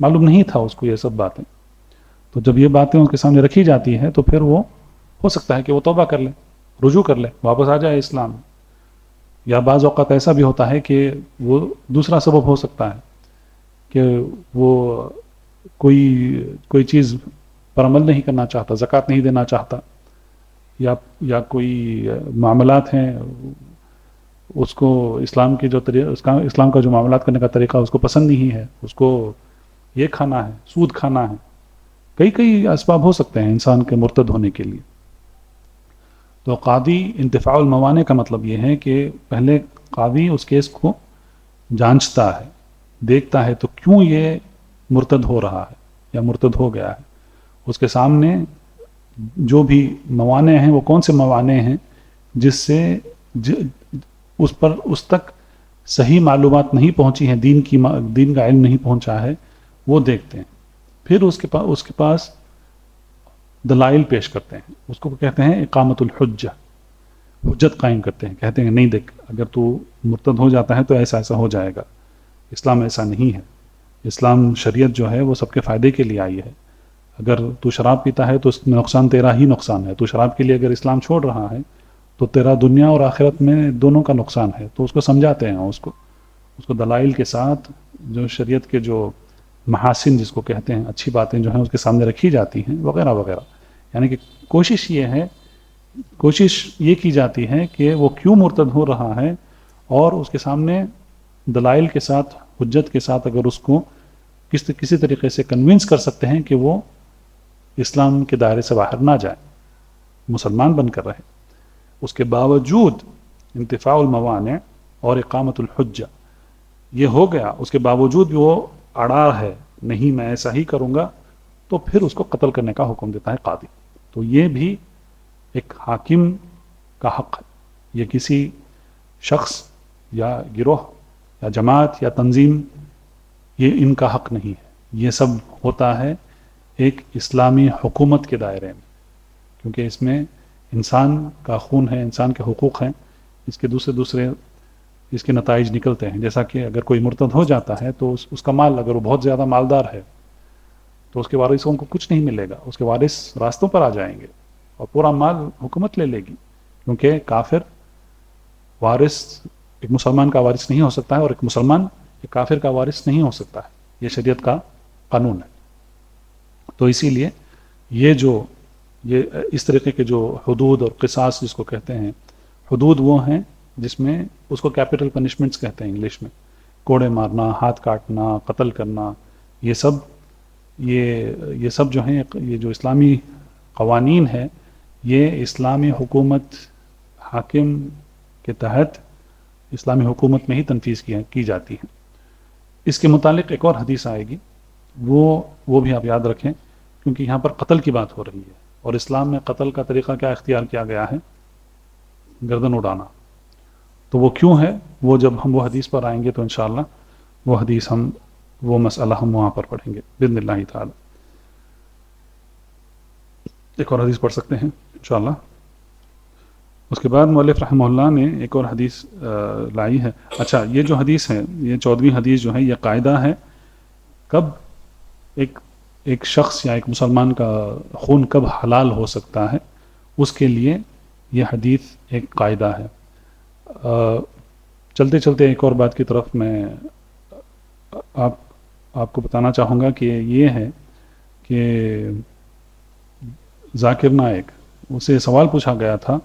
Speaker 2: معلوم نہیں تھا اس کو یہ سب باتیں. تو جب یہ باتیں اس کے سامنے رکھی جاتی ہیں تو پھر وہ ہو سکتا ہے کہ وہ توبہ کر لے, رجوع کر لے, واپس آ جائے اسلام. یا بعض اوقات ایسا بھی ہوتا ہے کہ وہ دوسرا سبب ہو سکتا ہے کہ وہ کوئی چیز پر عمل نہیں کرنا چاہتا, زکوٰۃ نہیں دینا چاہتا, یا کوئی معاملات ہیں اس کو اسلام کی جو اسلام کا جو معاملات کرنے کا طریقہ اس کو پسند نہیں ہے, اس کو یہ کھانا ہے, سود کھانا ہے. کئی اسباب ہو سکتے ہیں انسان کے مرتد ہونے کے لیے. تو قاضی انتفاع الموانع کا مطلب یہ ہے کہ پہلے قاضی اس کیس کو جانچتا ہے, دیکھتا ہے تو کیوں یہ مرتد ہو رہا ہے یا مرتد ہو گیا ہے. اس کے سامنے جو بھی موانع ہیں وہ کون سے موانع ہیں جس سے اس تک صحیح معلومات نہیں پہنچی ہیں, دین کا علم نہیں پہنچا ہے, وہ دیکھتے ہیں. پھر اس کے پاس دلائل پیش کرتے ہیں, اس کو کہتے ہیں اقامت الحجہ, حجت قائم کرتے ہیں. کہتے ہیں نہیں دیکھ, اگر تو مرتد ہو جاتا ہے تو ایسا ہو جائے گا, اسلام ایسا نہیں ہے, اسلام شریعت جو ہے وہ سب کے فائدے کے لیے آئی ہے. اگر تو شراب پیتا ہے تو اس میں نقصان تیرا ہی نقصان ہے, تو شراب کے لیے اگر اسلام چھوڑ رہا ہے تو تیرا دنیا اور آخرت میں دونوں کا نقصان ہے. تو اس کو سمجھاتے ہیں, اس کو دلائل کے ساتھ جو شریعت کے جو محاسن جس کو کہتے ہیں, اچھی باتیں جو ہیں اس کے سامنے رکھی جاتی ہیں وغیرہ وغیرہ. یعنی کہ کوشش یہ کی جاتی ہے کہ وہ کیوں مرتد ہو رہا ہے, اور اس کے سامنے دلائل کے ساتھ, حجت کے ساتھ اگر اس کو کسی طریقے سے کنونس کر سکتے ہیں کہ وہ اسلام کے دائرے سے باہر نہ جائے, مسلمان بن کر رہے, اس کے باوجود انتفاع الموانع اور اقامت الحجہ یہ ہو گیا, اس کے باوجود بھی وہ اڑا ہے نہیں میں ایسا ہی کروں گا, تو پھر اس کو قتل کرنے کا حکم دیتا ہے قاضی. تو یہ بھی ایک حاکم کا حق ہے, یہ کسی شخص یا گروہ یا جماعت یا تنظیم یہ ان کا حق نہیں ہے. یہ سب ہوتا ہے ایک اسلامی حکومت کے دائرے میں, کیونکہ اس میں انسان کا خون ہے, انسان کے حقوق ہیں, اس کے دوسرے اس کے نتائج نکلتے ہیں. جیسا کہ اگر کوئی مرتد ہو جاتا ہے تو اس کا مال اگر وہ بہت زیادہ مالدار ہے تو اس کے وارثوں کو کچھ نہیں ملے گا, اس کے وارث راستوں پر آ جائیں گے اور پورا مال حکومت لے لے گی, کیونکہ کافر وارث ایک مسلمان کا وارث نہیں ہو سکتا ہے, اور ایک مسلمان ایک کافر کا وارث نہیں ہو سکتا ہے. یہ شریعت کا قانون ہے. تو اسی لیے یہ اس طریقے کے جو حدود اور قصاص جس کو کہتے ہیں, حدود وہ ہیں جس میں اس کو کیپٹل پنشمنٹس کہتے ہیں انگلش میں, کوڑے مارنا, ہاتھ کاٹنا, قتل کرنا, یہ سب جو ہیں, یہ جو اسلامی قوانین ہے یہ اسلامی حکومت حاکم کے تحت اسلامی حکومت میں ہی تنفیذ کی جاتی ہیں. اس کے متعلق ایک اور حدیث آئے گی, وہ بھی آپ یاد رکھیں, کیونکہ یہاں پر قتل کی بات ہو رہی ہے, اور اسلام میں قتل کا طریقہ کیا اختیار کیا گیا ہے, گردن اڑانا. تو وہ کیوں ہے, وہ جب ہم وہ حدیث پر آئیں گے تو انشاءاللہ وہ حدیث وہ مسئلہ ہم وہاں پر پڑھیں گے باذن اللہ تعالی. ایک اور حدیث پڑھ سکتے ہیں انشاءاللہ. اس کے بعد مؤلف رحمہ اللہ نے ایک اور حدیث لائی ہے. اچھا, یہ جو حدیث ہے, یہ 14ویں حدیث جو ہے, یہ قاعدہ ہے کب ایک شخص یا ایک مسلمان کا خون کب حلال ہو سکتا ہے, اس کے لیے یہ حدیث ایک قاعدہ ہے. چلتے چلتے ایک اور بات کی طرف میں آپ کو بتانا چاہوں گا کہ یہ ہے کہ ذاکر نائک, اسے سوال پوچھا گیا تھا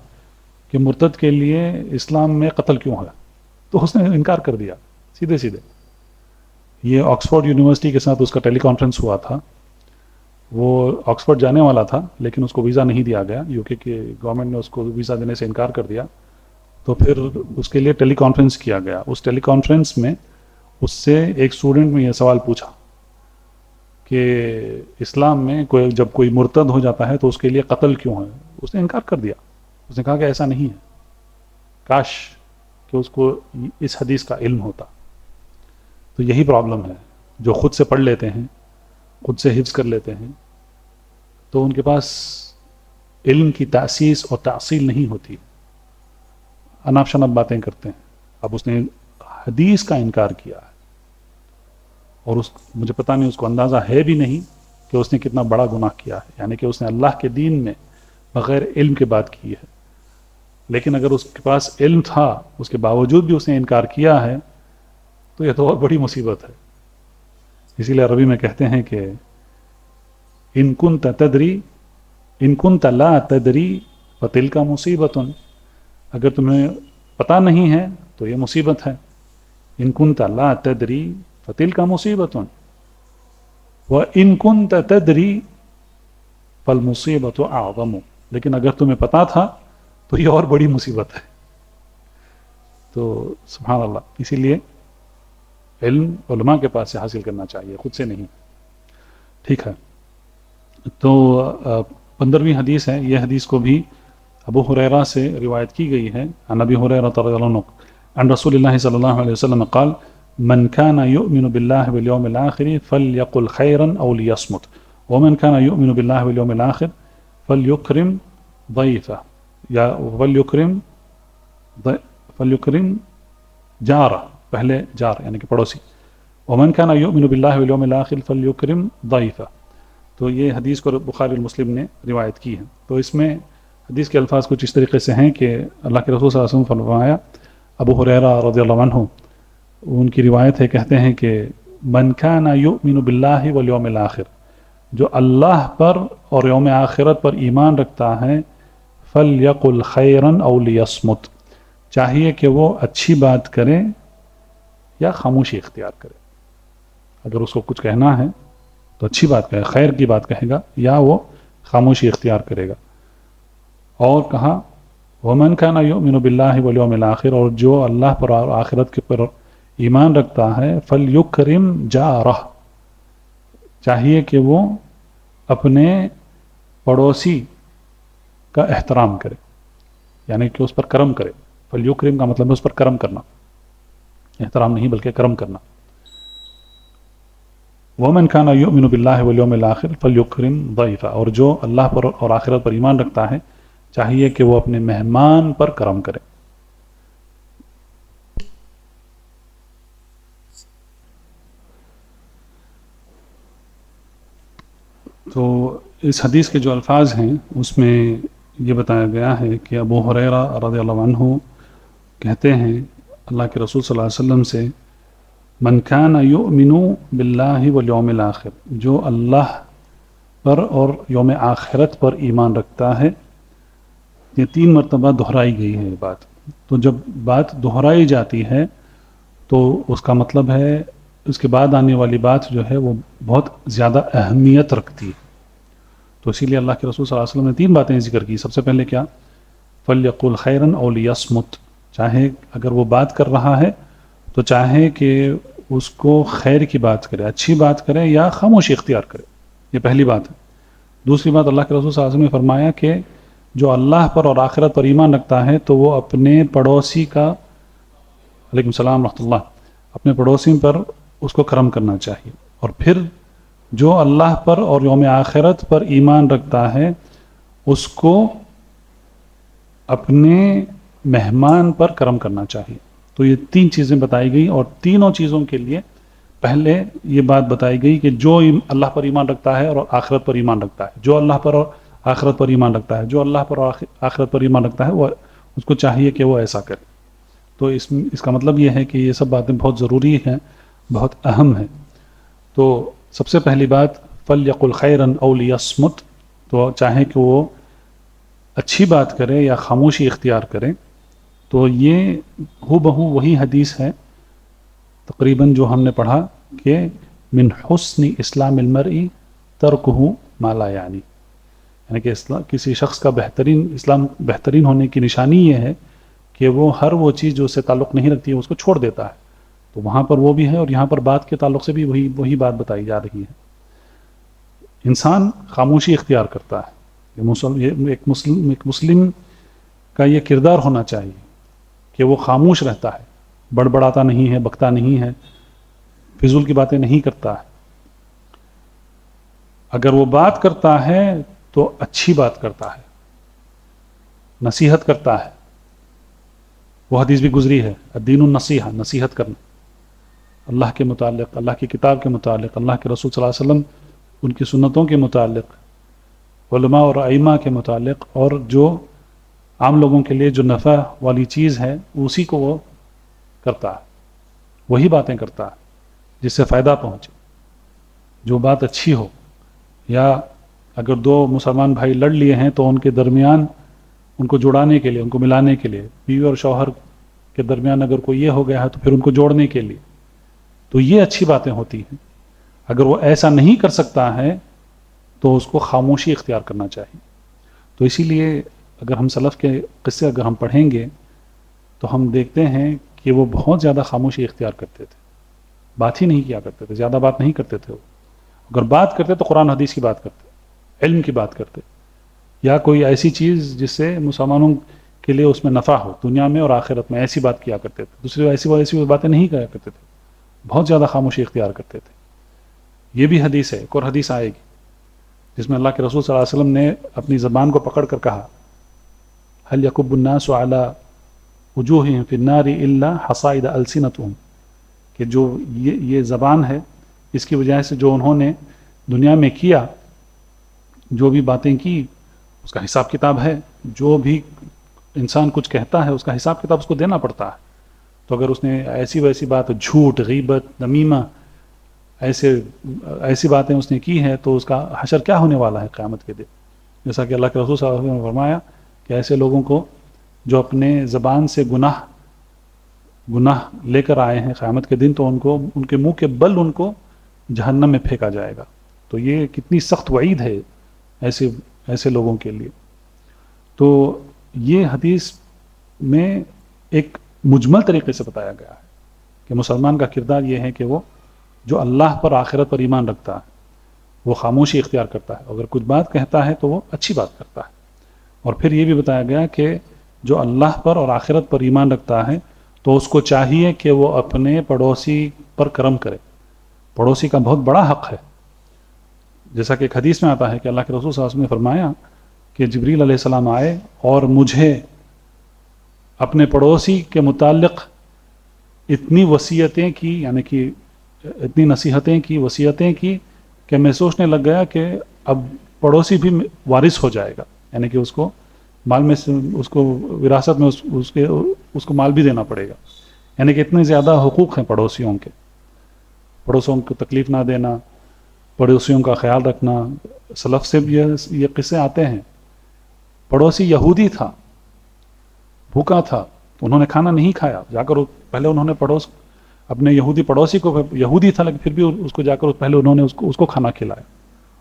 Speaker 2: کہ مرتد کے لیے اسلام میں قتل کیوں ہے, تو اس نے انکار کر دیا سیدھے. یہ آکسفورڈ یونیورسٹی کے ساتھ اس کا ٹیلی کانفرنس ہوا تھا. وہ آکسفورڈ جانے والا تھا لیکن اس کو ویزا نہیں دیا گیا, یو کے گورنمنٹ نے اس کو ویزا دینے سے انکار کر دیا. تو پھر اس کے لیے ٹیلی کانفرنس کیا گیا. اس ٹیلی کانفرنس میں اس سے ایک اسٹوڈنٹ نے یہ سوال پوچھا کہ اسلام میں جب کوئی مرتد ہو جاتا ہے تو اس کے لیے قتل کیوں ہے. اس نے انکار کر دیا. اس نے کہا کہ ایسا نہیں ہے, کاش کہ اس کو اس حدیث کا علم ہوتا. تو یہی پرابلم ہے, جو خود سے پڑھ لیتے ہیں, خود سے حفظ کر لیتے ہیں, تو ان کے پاس علم کی تاسیس اور تاصیل نہیں ہوتی, اناپ شناپ باتیں کرتے ہیں. اب اس نے حدیث کا انکار کیا ہے, اور مجھے پتہ نہیں اس کو اندازہ ہے بھی نہیں کہ اس نے کتنا بڑا گناہ کیا ہے، یعنی کہ اس نے اللہ کے دین میں بغیر علم کے بات کی ہے. لیکن اگر اس کے پاس علم تھا اس کے باوجود بھی اس نے انکار کیا ہے تو یہ تو اور بڑی مصیبت ہے. اسی لیے عربی میں کہتے ہیں کہ ان کنت لا تدری فتلک مصیبت، اگر تمہیں پتہ نہیں ہے تو یہ مصیبت ہے. ان کنت لا تدری فتلک مصیبت وان کنت تدری فالمصیبت اعظم، لیکن اگر تمہیں پتہ تھا تو یہ اور بڑی مصیبت ہے. تو سبحان اللہ، اسی لیے علم علماء کے پاس سے حاصل کرنا چاہیے، خود سے نہیں. ٹھیک ہے، تو 15ویں حدیث ہے. یہ حدیث کو بھی ابو ہریرہ سے روایت کی گئی ہے. عن ابی ہریرہ رضی اللہ عنہ عن رسول اللہ صلی اللہ علیہ وسلم قال من كان يؤمن بالله واليوم الآخر فليقل خيرا أو ليصمت ومن كان يؤمن بالله واليوم الآخر فليكرم ضيفه یا فليكرم جارہ، پہلے جار یعنی کہ پڑوسی. ومن كان يؤمن بالله واليوم الآخر فليكرم ضيفه. تو یہ حدیث کو بخاری اور مسلم نے روایت کی ہے. تو اس میں حدیث کے الفاظ کچھ اس طریقے سے ہیں کہ اللہ کے رسول صلی اللہ علیہ وسلم فرمایا، ابو ہریرہ رضی اللہ عنہ ان کی روایت ہے، کہتے ہیں کہ من کان یؤمن باللہ والیوم الآخر، جو اللہ پر اور یوم آخرت پر ایمان رکھتا ہے، فلیقل خیرا او لیصمت، چاہیے کہ وہ اچھی بات کرے یا خاموشی اختیار کرے. اگر اس کو کچھ کہنا ہے تو اچھی بات کہے، خیر کی بات کہے گا، یا وہ خاموشی اختیار کرے گا. اور کہا ومن کان یؤمن باللہ والیوم الآخر، اور جو اللہ پر اور آخرت کے پر ایمان رکھتا ہے، فلیکرم جارہ، چاہیے کہ وہ اپنے پڑوسی کا احترام کرے، یعنی کہ اس پر کرم کرے. فلیکرم کا مطلب ہے اس پر کرم کرنا، احترام نہیں بلکہ کرم کرنا. ومن کان یؤمن باللہ والیوم الآخر فلیکرم ضیفہ، اور جو اللہ پر اور آخرت پر ایمان رکھتا ہے چاہیے کہ وہ اپنے مہمان پر کرم کرے. تو اس حدیث کے جو الفاظ ہیں اس میں یہ بتایا گیا ہے کہ ابو ہریرہ رضی اللہ عنہ کہتے ہیں اللہ کے رسول صلی اللہ علیہ وسلم سے، من کان یؤمن باللہ والیوم الآخر، جو اللہ پر اور یوم آخرت پر ایمان رکھتا ہے. یہ 3 مرتبہ دہرائی گئی ہے یہ بات. تو جب بات دہرائی جاتی ہے تو اس کا مطلب ہے اس کے بعد آنے والی بات جو ہے وہ بہت زیادہ اہمیت رکھتی ہے. تو اسی لیے اللہ کے رسول صلی اللہ علیہ وسلم نے 3 باتیں ذکر کی. سب سے پہلے کیا؟ فلیقل خیرا او لیصمت، چاہے اگر وہ بات کر رہا ہے تو چاہے کہ اس کو خیر کی بات کرے، اچھی بات کرے، یا خاموشی اختیار کرے. یہ پہلی بات ہے. دوسری بات، اللہ کے رسول صلی اللہ علیہ وسلم نے فرمایا کہ جو اللہ پر اور آخرت پر ایمان رکھتا ہے تو وہ اپنے پڑوسی کا، علیکم السلام ورحمۃ اللہ، اپنے پڑوسی پر اس کو کرم کرنا چاہیے. اور پھر جو اللہ پر اور یوم آخرت پر ایمان رکھتا ہے اس کو اپنے مہمان پر کرم کرنا چاہیے. تو یہ 3 چیزیں بتائی گئی، اور تینوں چیزوں کے لیے پہلے یہ بات بتائی گئی کہ جو اللہ پر ایمان رکھتا ہے اور آخرت پر ایمان رکھتا ہے، جو اللہ پر اور آخرت پر ایمان رکھتا ہے، جو اللہ پر اور آخرت پر ایمان رکھتا ہے وہ اس کو چاہیے کہ وہ ایسا کرے. تو اس کا مطلب یہ ہے کہ یہ سب باتیں بہت ضروری ہیں، بہت اہم ہیں. تو سب سے پہلی بات فلیقل خیرا او لیصمت، تو چاہے کہ وہ اچھی بات کرے یا خاموشی اختیار کرے. تو یہ ہو بہو وہی حدیث ہے تقریباً جو ہم نے پڑھا کہ من حسن اسلام المرء ترکہ ما لا یعنی، یعنی کہ کسی شخص کا بہترین ہونے کی نشانی یہ ہے کہ وہ ہر وہ چیز جو اس سے تعلق نہیں رکھتی ہے اس کو چھوڑ دیتا ہے. تو وہاں پر وہ بھی ہے، اور یہاں پر بات کے تعلق سے بھی وہی بات بتائی جا رہی ہے. انسان خاموشی اختیار کرتا ہے. یہ ایک مسلم کا یہ کردار ہونا چاہیے کہ وہ خاموش رہتا ہے، بڑبڑاتا نہیں ہے، بکتا نہیں ہے، فضول کی باتیں نہیں کرتا ہے. اگر وہ بات کرتا ہے تو اچھی بات کرتا ہے، نصیحت کرتا ہے. وہ حدیث بھی گزری ہے، الدین النصیحہ، نصیحت کرنا. اللہ کے متعلق، اللہ کی کتاب کے متعلق، اللہ کے رسول صلی اللہ علیہ وسلم ان کی سنتوں کے متعلق، علماء اور ائمہ کے متعلق، اور جو عام لوگوں کے لیے جو نفع والی چیز ہے اسی کو وہ کرتا ہے، وہی باتیں کرتا ہے جس سے فائدہ پہنچے، جو بات اچھی ہو. یا اگر دو مسلمان بھائی لڑ لیے ہیں تو ان کے درمیان ان کو جڑانے کے لیے، ان کو ملانے کے لیے، بیوی اور شوہر کے درمیان اگر کوئی یہ ہو گیا ہے تو پھر ان کو جوڑنے کے لیے، تو یہ اچھی باتیں ہوتی ہیں. اگر وہ ایسا نہیں کر سکتا ہے تو اس کو خاموشی اختیار کرنا چاہیے. تو اسی لیے اگر ہم سلف کے قصے اگر ہم پڑھیں گے تو ہم دیکھتے ہیں کہ وہ بہت زیادہ خاموشی اختیار کرتے تھے، بات ہی نہیں کیا کرتے تھے، زیادہ بات نہیں کرتے تھے. وہ اگر بات کرتے تو قرآن حدیث کی بات کرتے، علم کی بات کرتے، یا کوئی ایسی چیز جس سے مسلمانوں کے لیے اس میں نفع ہو دنیا میں اور آخرت میں، ایسی بات کیا کرتے تھے. دوسری ایسی باتیں نہیں کیا کرتے تھے، بہت زیادہ خاموشی اختیار کرتے تھے. یہ بھی حدیث ہے، ایک اور حدیث آئے گی جس میں اللہ کے رسول صلی اللہ علیہ وسلم نے اپنی زبان کو پکڑ کر کہا هل يكب الناس على وجوههم في النار الا حصائد السنتهم، کہ جو یہ زبان ہے اس کی وجہ سے جو انہوں نے دنیا میں کیا، جو بھی باتیں کی اس کا حساب کتاب ہے. جو بھی انسان کچھ کہتا ہے اس کا حساب کتاب اس کو دینا پڑتا ہے. تو اگر اس نے ایسی ویسی بات، جھوٹ، غیبت، نمیمہ، ایسی باتیں اس نے کی ہیں تو اس کا حشر کیا ہونے والا ہے قیامت کے دن. جیسا کہ اللہ کے رسول صلی اللہ علیہ وسلم نے فرمایا کہ ایسے لوگوں کو جو اپنے زبان سے گناہ لے کر آئے ہیں قیامت کے دن، تو ان کے منہ کے بل ان کو جہنم میں پھینکا جائے گا. تو یہ کتنی سخت وعید ہے ایسے لوگوں کے لیے. تو یہ حدیث میں ایک مجمل طریقے سے بتایا گیا ہے کہ مسلمان کا کردار یہ ہے کہ وہ جو اللہ پر، آخرت پر ایمان رکھتا ہے وہ خاموشی اختیار کرتا ہے، اگر کچھ بات کہتا ہے تو وہ اچھی بات کرتا ہے. اور پھر یہ بھی بتایا گیا کہ جو اللہ پر اور آخرت پر ایمان رکھتا ہے تو اس کو چاہیے کہ وہ اپنے پڑوسی پر کرم کرے. پڑوسی کا بہت بڑا حق ہے، جیسا کہ ایک حدیث میں آتا ہے کہ اللہ کے رسول صلی اللہ علیہ وسلم نے فرمایا کہ جبریل علیہ السلام آئے اور مجھے اپنے پڑوسی کے متعلق اتنی وصیتیں کی، یعنی کہ اتنی نصیحتیں کی، وصیتیں کی کہ میں سوچنے لگ گیا کہ اب پڑوسی بھی وارث ہو جائے گا، یعنی کہ اس کو مال میں سے، اس کو وراثت میں اس کو مال بھی دینا پڑے گا. یعنی کہ اتنے زیادہ حقوق ہیں پڑوسیوں کے، پڑوسیوں کو تکلیف نہ دینا، پڑوسیوں کا خیال رکھنا. سلف سے یہ قصے آتے ہیں. پڑوسی یہودی تھا، بھوکا تھا، تو انہوں نے کھانا نہیں کھایا، جا کر پہلے انہوں نے اپنے یہودی پڑوسی کو، یہودی تھا لیکن پھر بھی اس کو جا کر پہلے انہوں نے اس کو کھانا کھلایا،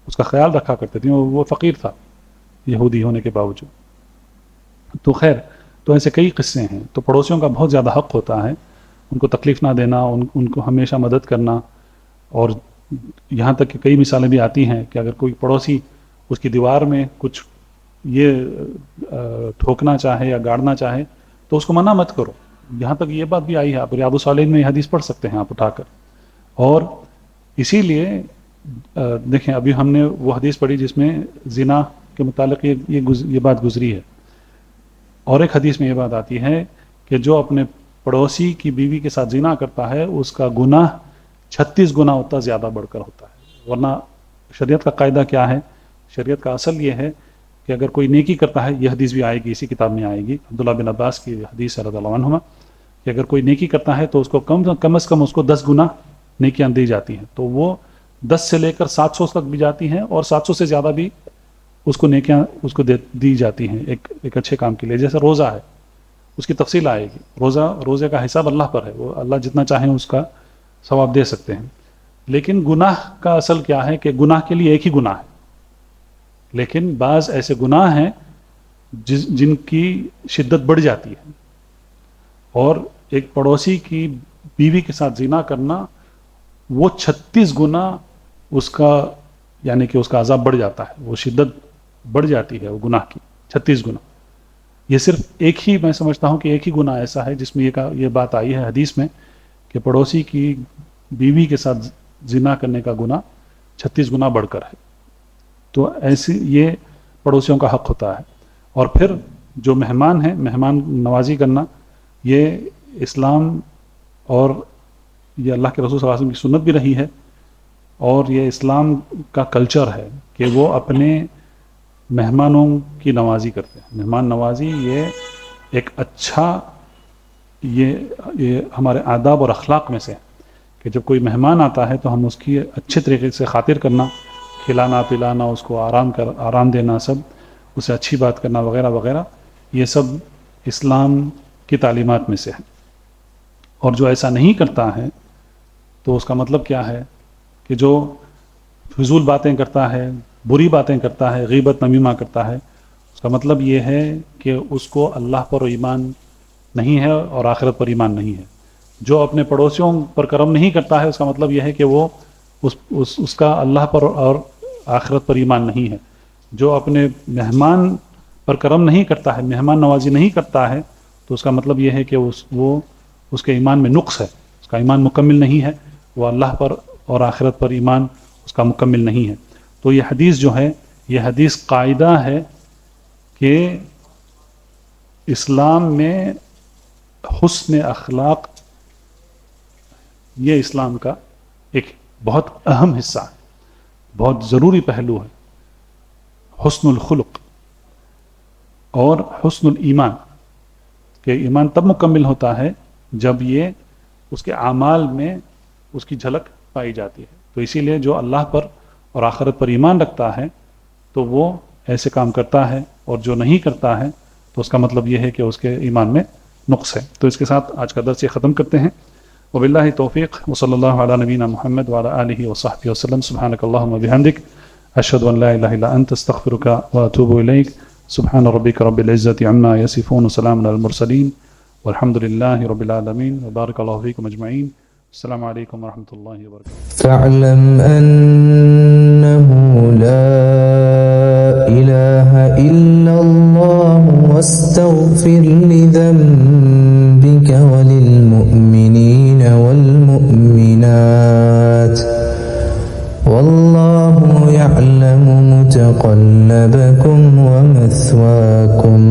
Speaker 2: اس کا خیال رکھا کرتے تھے. وہ فقیر تھا یہودی ہونے کے باوجود. تو خیر، تو ایسے کئی قصے ہیں. تو پڑوسیوں کا بہت زیادہ حق ہوتا ہے، ان کو تکلیف نہ دینا، ان کو ہمیشہ مدد کرنا. اور یہاں تک کہ کئی مثالیں بھی آتی ہیں کہ اگر کوئی پڑوسی اس کی دیوار میں کچھ یہ ٹھوکنا چاہے یا گاڑنا چاہے تو اس کو منع مت کرو. یہاں تک یہ بات بھی آئی ہے، آپ ریاض الصالحین میں یہ حدیث پڑھ سکتے ہیں آپ اٹھا کر. اور اسی لیے دیکھیں، ابھی ہم نے وہ حدیث پڑھی جس میں زنا کے متعلق یہ بات گزری ہے. اور ایک حدیث میں یہ بات آتی ہے کہ جو اپنے پڑوسی کی بیوی کے ساتھ زنا کرتا ہے اس کا گناہ 36 گنا اتنا زیادہ بڑھ کر ہوتا ہے. ورنہ شریعت کا قاعدہ کیا ہے؟ شریعت کا اصل یہ ہے کہ اگر کوئی نیکی کرتا ہے، یہ حدیث بھی آئے گی، اسی کتاب میں آئے گی، عبداللہ بن عباس کی حدیث رضی اللہ عنہما، کہ اگر کوئی نیکی کرتا ہے تو اس کو کم از کم اس کو 10 گنا نیکیاں دی جاتی ہیں. تو وہ 10 سے لے کر 700 تک بھی جاتی ہیں، اور 700 سے زیادہ بھی اس کو نیکیاں اس کو دی جاتی ہیں ایک اچھے کام کے لیے. جیسے روزہ ہے، اس کی تفصیل آئے گی. روزے کا حساب اللہ پر ہے، وہ اللہ جتنا چاہیں اس کا ثواب دے سکتے ہیں. لیکن گناہ کا اصل کیا ہے کہ گناہ کے لیے ایک ہی گناہ ہے، لیکن بعض ایسے گناہ ہیں جن کی شدت بڑھ جاتی ہے. اور ایک پڑوسی کی بیوی کے ساتھ زنا کرنا، وہ 36 گنا اس کا، یعنی کہ اس کا عذاب بڑھ جاتا ہے، وہ شدت بڑھ جاتی ہے وہ گناہ کی 36 گنا. یہ صرف ایک ہی، میں سمجھتا ہوں کہ ایک ہی گناہ ایسا ہے جس میں یہ بات آئی ہے حدیث میں کہ پڑوسی کی بیوی کے ساتھ زنا کرنے کا گناہ 36 گنا بڑھ کر ہے. تو ایسی یہ پڑوسیوں کا حق ہوتا ہے. اور پھر جو مہمان ہیں، مہمان نوازی کرنا، یہ اسلام اور یہ اللہ کے رسول صلی اللہ علیہ وسلم کی سنت بھی رہی ہے، اور یہ اسلام کا کلچر ہے کہ وہ اپنے مہمانوں کی نوازی کرتے ہیں۔ مہمان نوازی یہ ایک اچھا یہ ہمارے آداب اور اخلاق میں سے ہے کہ جب کوئی مہمان آتا ہے تو ہم اس کی اچھے طریقے سے خاطر کرنا، کھلانا پلانا، اس کو آرام دینا، سب اسے اچھی بات کرنا وغیرہ وغیرہ، یہ سب اسلام کی تعلیمات میں سے ہے۔ اور جو ایسا نہیں کرتا ہے تو اس کا مطلب کیا ہے کہ جو فضول باتیں کرتا ہے، بری باتیں کرتا ہے، غیبت نمیمہ کرتا ہے، اس کا مطلب یہ ہے کہ اس کو اللہ پر ایمان نہیں ہے اور آخرت پر ایمان نہیں ہے۔ جو اپنے پڑوسیوں پر کرم نہیں کرتا ہے، اس کا مطلب یہ ہے کہ وہ اس کا اللہ پر اور آخرت پر ایمان نہیں ہے۔ جو اپنے مہمان پر کرم نہیں کرتا ہے، مہمان نوازی نہیں کرتا ہے، تو اس کا مطلب یہ ہے کہ اس کے ایمان میں نقص ہے، اس کا ایمان مکمل نہیں ہے، وہ اللہ پر اور آخرت پر ایمان اس کا مکمل نہیں ہے۔ تو یہ حدیث جو ہے، یہ حدیث قاعدہ ہے کہ اسلام میں حسن اخلاق یہ اسلام کا ایک بہت اہم حصہ ہے، بہت ضروری پہلو ہے، حسن الخلق اور حسن الایمان، کہ ایمان تب مکمل ہوتا ہے جب یہ اس کے اعمال میں اس کی جھلک پائی جاتی ہے۔ تو اسی لیے جو اللہ پر اور آخرت پر ایمان رکھتا ہے تو وہ ایسے کام کرتا ہے، اور جو نہیں کرتا ہے تو اس کا مطلب یہ ہے کہ اس کے ایمان میں نقص ہے۔ تو اس کے ساتھ آج کا درس یہ ختم کرتے ہیں۔ وباللہ توفیق، وصلی اللہ علی نبینا محمد وعلی آلہ وصحبہ وسلم۔ سبحانک اللہم وبحمدک، اشہد ان لا الہ الا انت، استغفرک واتوب الیک۔ سبحان ربک رب العزۃ عما یصفون، وسلام علی المرسلین، والحمد للہ رب العالمین، وبارک اللہ فیکم اجمعین۔ السلام علیکم ورحمۃ اللہ وبرکاتہ۔
Speaker 3: فاعلم أنه لا إله إلا الله واستغفر لذنبك وللمؤمنين والمؤمنات والله يعلم متقلبكم ومثواكم